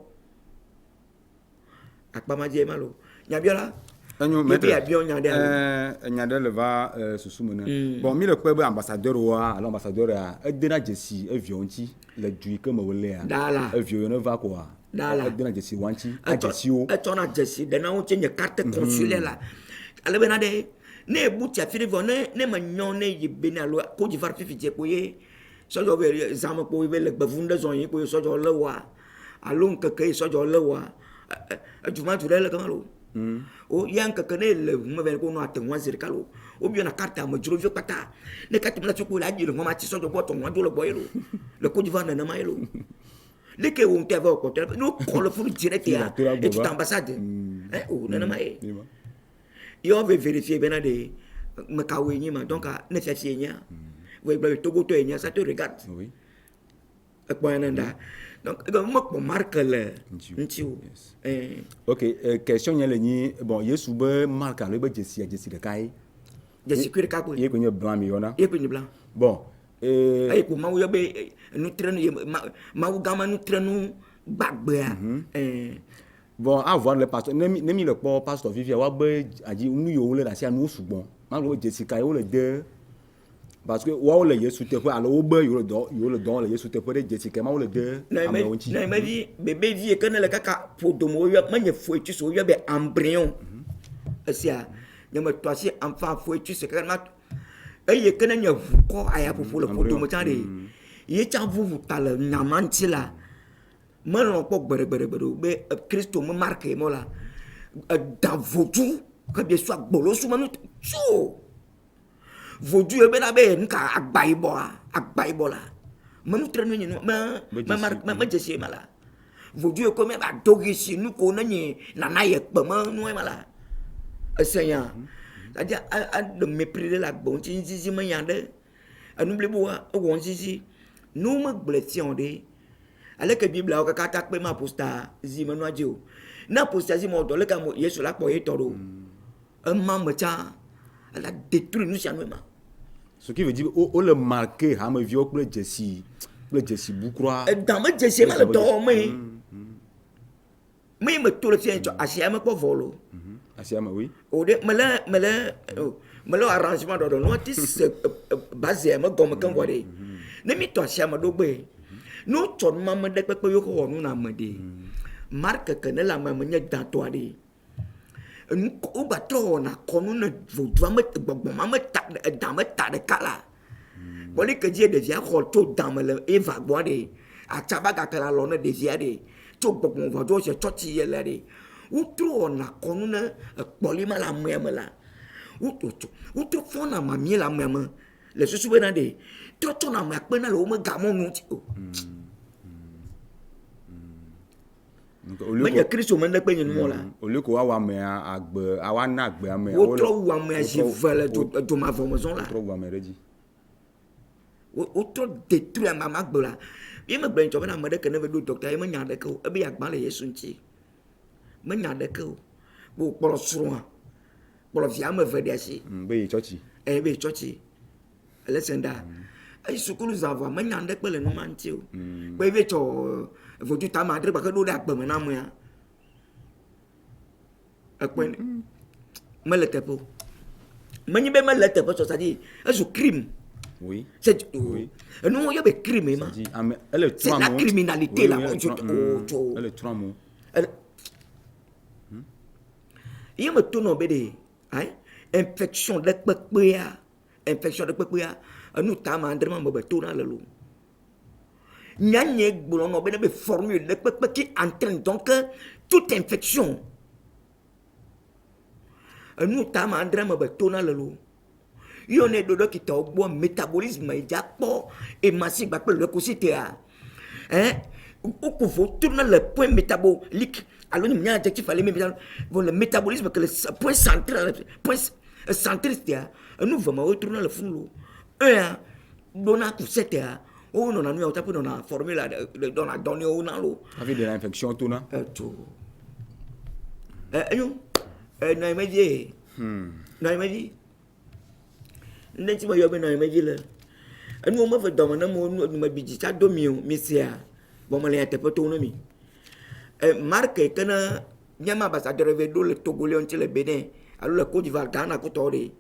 Speaker 2: akpamadie ma lo nyabiola
Speaker 1: enyo maître nya ɖe le va susu me ne bon mi le kpe be ambassadeur wa alo ambassadeur ya edena dzesi eviwo ŋuti le du yi ke me wole ya eviwo ne va koa edena dzesi wa ŋuti adzesiwo
Speaker 2: etsɔna dzesi dena wo tse nye carte consulaire la ale bena ɖe ne ebu tia fi vɔ ne me nyɔ ne yi Benin alo Côte d'Ivoire fifi dze kpo ye sɔdzɔ be zame kpo be le gbevu ɖe zɔ yi kpo ye sɔdzɔ le wa alo ŋkeke ye sɔdzɔ le wa edumadu ɖe le kama lo o ya ŋkeke ne le me be ko no ate ŋua zi ɖeka lo o biona carte amedzroviwo kpata ne carte mla tso la dzi le ŋua ti sɔdzɔ gbɔ tɔ ŋua do le gbɔ ye lo le Côte d'Ivoire nenema ye lo leke wo ŋutɔ va kɔtɔ no kɔ le furu direct ya et tu ambassade o nenema ye yo ve vérifier bena de me kawe nyi ma donc ne fiafi nya wo gba Togo to nya ça te regarde oui e ko nda donc mo ko marque le ntiu
Speaker 1: ok question nya le ni bon yesu be marque le be jesi de kai
Speaker 2: jesi kure ka ko
Speaker 1: ye ko nye blanc mi yona
Speaker 2: ye ko nye blanc
Speaker 1: bon
Speaker 2: ay ko ma wo be nu trenu ma wo gama nu trenu gbagbe
Speaker 1: bon avoir le pasteur ne mi le kpɔ pasteur vivia wa be adi nu yo le asi anu sugbon ma lo jessica yo le de parce que wa le yesu te ko alo wo be yo le don le yesu te ko de jessica ma wo le de
Speaker 2: amonti na me di bébé vie que ne le kaka podomo yo ma nye foetu so yo be embryon asia nye me to asi enfant foetu se que na eye que ne nye ko aya popo le podomo tande ye tsa vuvu ta le nyamanti la me lɔn kpɔ gbɛɖɛgbɛɖɛ be kristo me marque mo la dan vodu ke bien soit gbolo su manu tso vodu e be na be nka agba la manu trenu nyi no me jesi ma la vodu e ko me ba dogi si nu ko na nyi nana ye kpe ma nu ma la esenya c'est-à-dire a de mépris de la bon zizi me yande anu blibo wa o won zizi nu me gbletian de ale ke bible o kaka ta pe ma posta zi me no adio na posta zi mo do le ka mo yesu la po e toro un membre cha la détruire nous jamais ma
Speaker 1: ce qui veut dire o le marquer ha me vieux pour jesi bukura
Speaker 2: dans me jesi ma le do me to le fien asia me ko volo
Speaker 1: asia ma oui
Speaker 2: o de me le arrangement do no ti basé me gomme kan vore ne mi to asia ma do gbe no ton mama de pepe yo ko no na mede marque que ne la mama nye dan to ade o ba tro na kono na vodua me gbogbo mama ta da me ta de kala boli ke je de ya ko to dan me le eva gbo de a chaba ga kala lo na de ya de to gbogbo vodua se choti ye le de o tro na kono na boli ma la me la o to fo na mami la me le susu be na de to na me pe na lo me ga mo nu ti o me nye Kristo me ne pe nye numo la
Speaker 1: au lieu que wa wa me agbe awa na agbe ame
Speaker 2: wo tro wa me asi vele do ma formation la
Speaker 1: trop wa me reji
Speaker 2: wo tro détruire ma magbe la ye me gbe ncho na me de ke ne ve do docteur ye me nya de ke e be ya gba le Yesu nti me nya de ke wo kpolo suru ha kpolo via me ve de asi
Speaker 1: be church
Speaker 2: e be church lesenda ai sukulu zava me nya de pe le no manti o pe be cho vodu ta madre ba ke do da gbe me na mo ya akwen me le tepo me ni be me le tepo so ça dit est crime
Speaker 1: oui
Speaker 2: c'est oui nous il y a des crimes ma c'est la criminalité là
Speaker 1: elle est trois mots
Speaker 2: il y a me tourne bede hein infection de pepea nous ta mandre ma be tourna le lo nyanye gbolo no be be formule de pepe qui entraîne donc toute infection nous ta mandre ma be tourna le lo yone dodo kita obo métabolisme ijapo et massive ba le cosité hein ou faut tourner le point métabolique alors il y a un adjectif fallait même le métabolisme que le point central centriste nous vraiment retourner le fond un dona poussette oh non nous on tape dans la formule dans la donner au dans l'eau
Speaker 1: avec de l'infection tout na
Speaker 2: tout non imagine non imagine nti ma yo be na imagine le enu mo fe do mo na mo ma biji cha do mi o mi sia bo mo le te poto no mi marque que na nyama ambassadeur ve do le Togolais on le Bénin alors le Côte d'Ivoire Ghana ko tori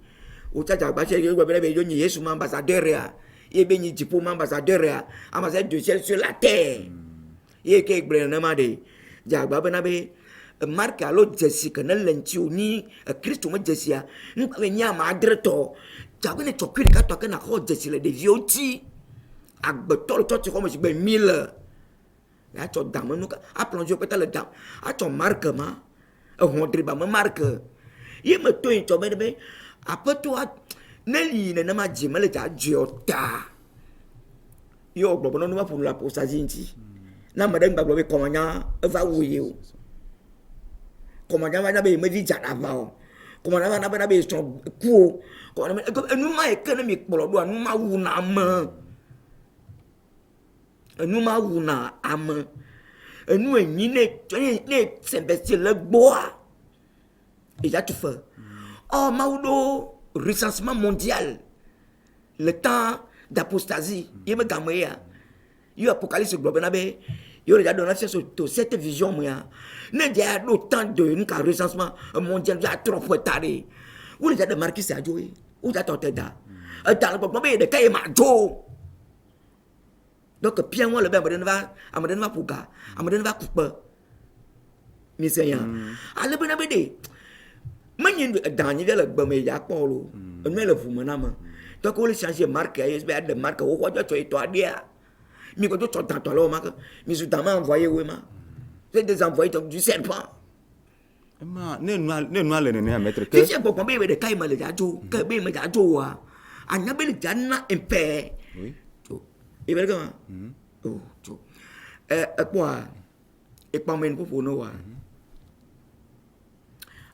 Speaker 2: o cha cha ba che yo be be yo ni Yesu ma ambassadeur ya ye be ni jipo ma ambassadeur ya ambassadeur de ciel sur la terre ye ke bre na ma de ja ba be na be marque alo Jessica na lenti ni Christo mo Jessia nka nyama adreto jago ne chokuri ka toke na ho Jessica de vioti agbetolo to ti ko mo sigbe 1000 ya cho dam no ka a plonge ko tele dam a cho marque ma e hondri ba ma marque ye me to in to be apeto neli ne na ma jima le ja jota yo gbogbo no ma pour la pour sa jinti na ma den gbagbo be komanya e va wuye o komanya va na be me di jara va o komanya va na be so ku o nu ma economic polo do nu ma wu na ma enu ma wu na am enu enyi ne sembesti le boa et ya tu fais oh maudo recensement mondial le temps d'apostasie il me gamoya yo apocalypse globe na be yo déjà donné sur cette vision moi ne dia do temps de un recensement mondial ya trop tardé ou déjà de marquer ça joie ou déjà toteda dans le globe de kay ma jo donc bien moi le ben ameden va puga ameden va couper misenya ale bena bede manyin dans le globe ya polo mais le vous menama donc on le changer marque es be de marque o ko jo to dia mi ko to dans to lo ma mi su ta ma envoyer oui ma c'est des envoyés du serpent
Speaker 1: ma ne no le ne mettre que
Speaker 2: si po be de kai ma le ja jo ke be ma ja jo wa anya be le janna empe
Speaker 1: oui
Speaker 2: et bien comment oh tu quoi et pas men pour nous wa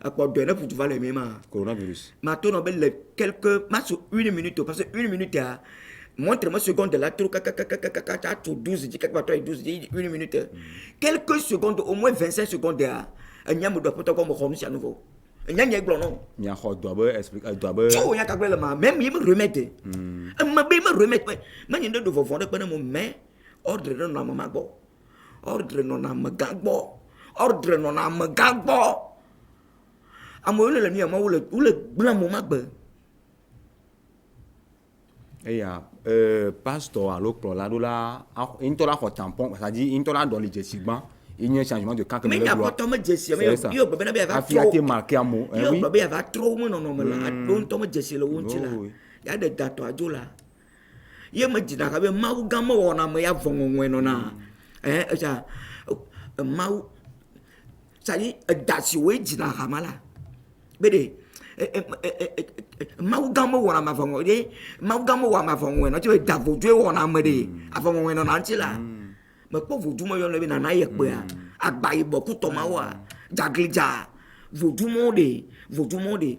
Speaker 2: à quoi donner pour tu vas le même
Speaker 1: coronavirus
Speaker 2: maintenant on belle quelques match 1 minute parce que 1 minute montre-moi seconde là trop 12 dit quelque part 12 dit 1 minute quelques secondes au moins 25 secondes à nyam do poto comme comme si à nouveau nyanya glo non
Speaker 1: nya ho do ba explique do ba
Speaker 2: tu nya ka gbe ma même il me remettre ma be me remettre ma ni do fofo de pena mo mais ordre no na ma gbo ordre no na ma gbo ordre no na ma gbo amo le ni ma wo le bla mo ma gbe
Speaker 1: et ya pasteur alo pro la do la intola ho tampon ça dit intola do le jesigban il y a un changement de camp que
Speaker 2: mais il y a pas de Jessie mais yo bebe na be va
Speaker 1: trop marqué amo
Speaker 2: oui yo bebe va trop mo non la don to Jessie le wonti la ya de dato ajo la ye ma jina ka be mawu gamo wona mo ya vonwe no na ja mawu sali dasi we jina ka mala bede mawu gamo wona ma vonwe de mawu gamo wa ma vonwe no ti davo dwe wona ma de avonwe no na ntila me po vodu mo yo le na ye pe agbayibo kutomawa jaglija vodumode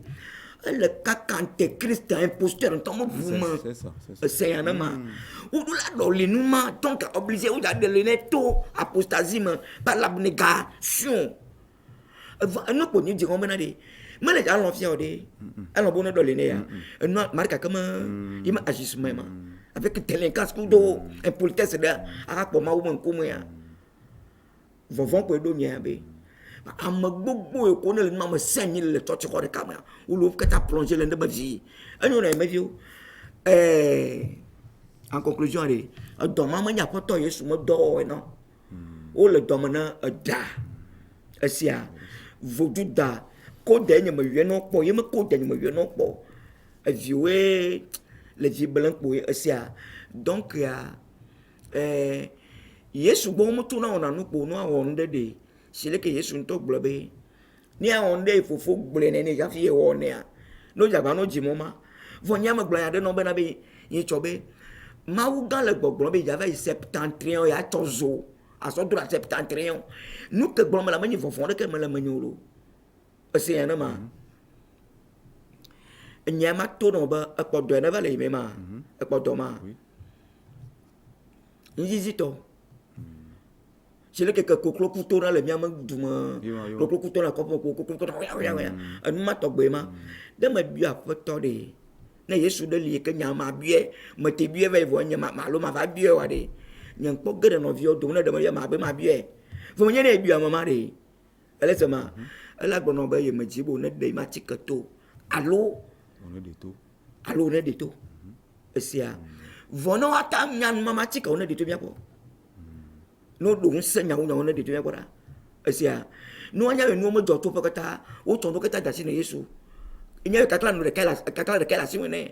Speaker 2: le kaka antéchrist imposteur ntomo vuma c'est ça ou la dolinuma donc obligé ou de leneto apostasie par l'abnégation nous connait diront benade mais les gens l'ont fié alors bonne doliner non marque comme il m'a agissement avec délinquance kudo impolitesse de akpoma ou man komia vont ko do miabe ama gbogbo e ko ne le ma 5000 le torche ko de caméra ou l'ouvre que tu as plongé dans ma vie on a ma vie en conclusion allez do ma nya poto yesu mo do no o le do na da asia vodu da ko de nya ma wie no po ye ma ko de nya ma wie no po viwe le vie blanc po asia donc ya yesu bo mo tu na ona no po no awon de si le que yesu nto globe ni awonde fofo gbole ne ya fi wo ne a no jaba no jimoma vonya ma gbla ya de no be na be yin chobe ma wu gan le gbogbo be ya va 71 ya tozo aso dura 71 nu ke gblo ma la mani fofo de ke ma la manyolo ase ya na ma nyama to no ba apodo na va le me ma apodo ma yizito c'est le que koklo couteau dans le miam duma koklo couteau la kopo koklo couteau ya anu ma to gbe ma de ma bi apoto de na yesu de li ke nyama bie ma te bie va vo nyama ma lo ma va bie wa de nyan po gede no vio do na de ma ya ma be ma bie fo nye na bie ma de ele se ma ele gbono ba ye ma jibo na de ma tikato allo on est de to esia vono ata nyan mama tika on est de to bia ko no do nsenya wo na de to yakora asia no anya no mo joto pakata o tondo kata dasi na yesu inya kakla no de kala simone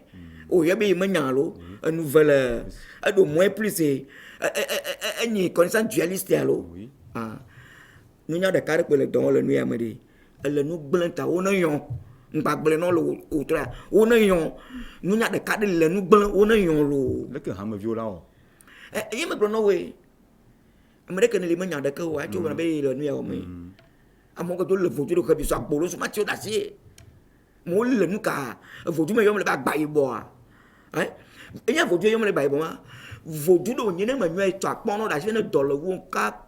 Speaker 2: o ye be manyalo nouvelle ado moins plus ni connaissance dualiste allo no nya de kare pe le don le nu ya mede le nu blanta o na yon ngba gble no lo o tra o na yon no nya de kare le nu gble o na yon lo
Speaker 1: le que ha me violent
Speaker 2: ye me no we mereka ni lima nyada ke wa tu na be le nu ya o me amo ko to le fotu ko bi so apolo so ma ti o da si mo le nu ka fotu me yo me le ba gba ibo a enya fotu yo me le ba ibo ma fotu do nyi na ma nyu to apon no da si ne dollar wo ka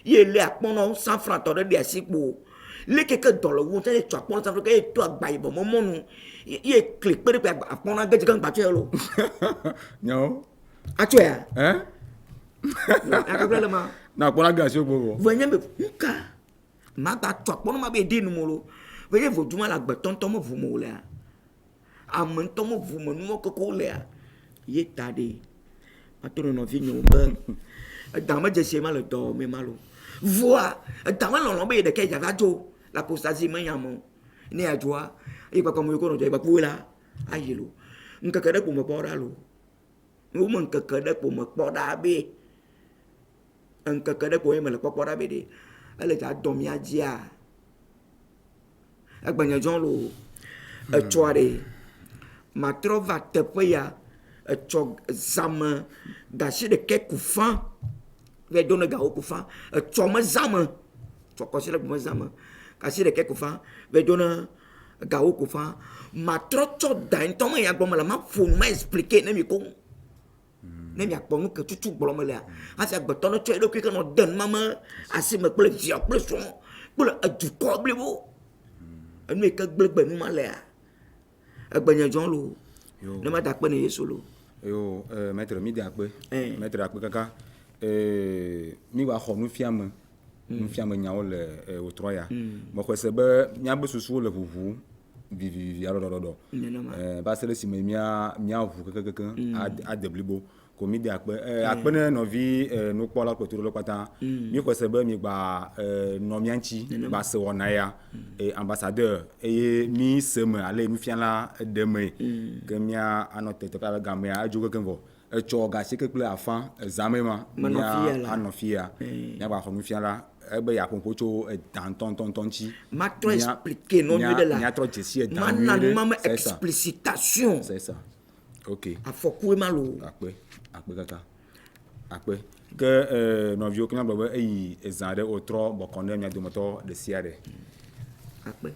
Speaker 2: ye le apon no 100 francs to de asipo le ke dollar wo te to apon 100 francs e to gba ibo mo nu ye click pe apon na geje kan gba tu lo
Speaker 1: no
Speaker 2: atu ya akabla ma
Speaker 1: na pona gasi ogbo
Speaker 2: vonya me nka ma ba to pon ma be di nu mo lo vonya voduma la gbe tonton mo vu mo le a mo tonton mo vu mo nu mo ko le ye tade ma to no vi nyu ba da ma je se ma le do me ma lo voa da ma lo be de ke ja va jo la apostasie ma yamo ni ajwa e pa ko mo ko no je ba ku la ayelo nka ka de ko mo po ra lo no mo nka ka de ko mo po da be un kakade ko yema le popora bede ele ta domia dia agbanya jonlo e choare ma trova te peya e chog zama da shi de ke kufan ve dona ga kufan e choma zama to ko shi le mo zama ka shi de ke kufan ve dona ga kufan ma trocho da ntomo ya gbo la ma fonu ma expliquer na mi ko ne mi akponu ke tutu gbolo me le asa gbeto no tso do ke no den mama asi me ple via ple so ple aduko blebo anu e ka gbegbe nu ma le agbanya jon lo ne ma da pe ne yesu lo
Speaker 1: yo maître mi da pe maître akpe kaka mi wa ho nu fiame nyawo le o troya mo ko se be nya be susu le vuvu vivi arododo ba se le si me mia vu keke a deblibo komi de akpe ne novi no kpola ko turo lokata mi ko se be mi gba no mianchi ba se wona ya ambassadeur mi se me ale mi fiala de me ke mia anote to ka ga me a jogo kenvo cho ga se ke ple afan examen ma anofia ya ba ko mi fiala ebe ya konko cho dan ton chi
Speaker 2: ma trop expliquer non mieux de la
Speaker 1: ya trop jessi
Speaker 2: dan ma explicitation
Speaker 1: c'est ça ok
Speaker 2: a foku malo
Speaker 1: akpe kaka akpe ke nɔviwo ke míagblɔ be eyi ezã ɖe wòtrɔ bɔkɔ ɖe mia dometɔ ɖe sia ɖe.
Speaker 2: Akpe.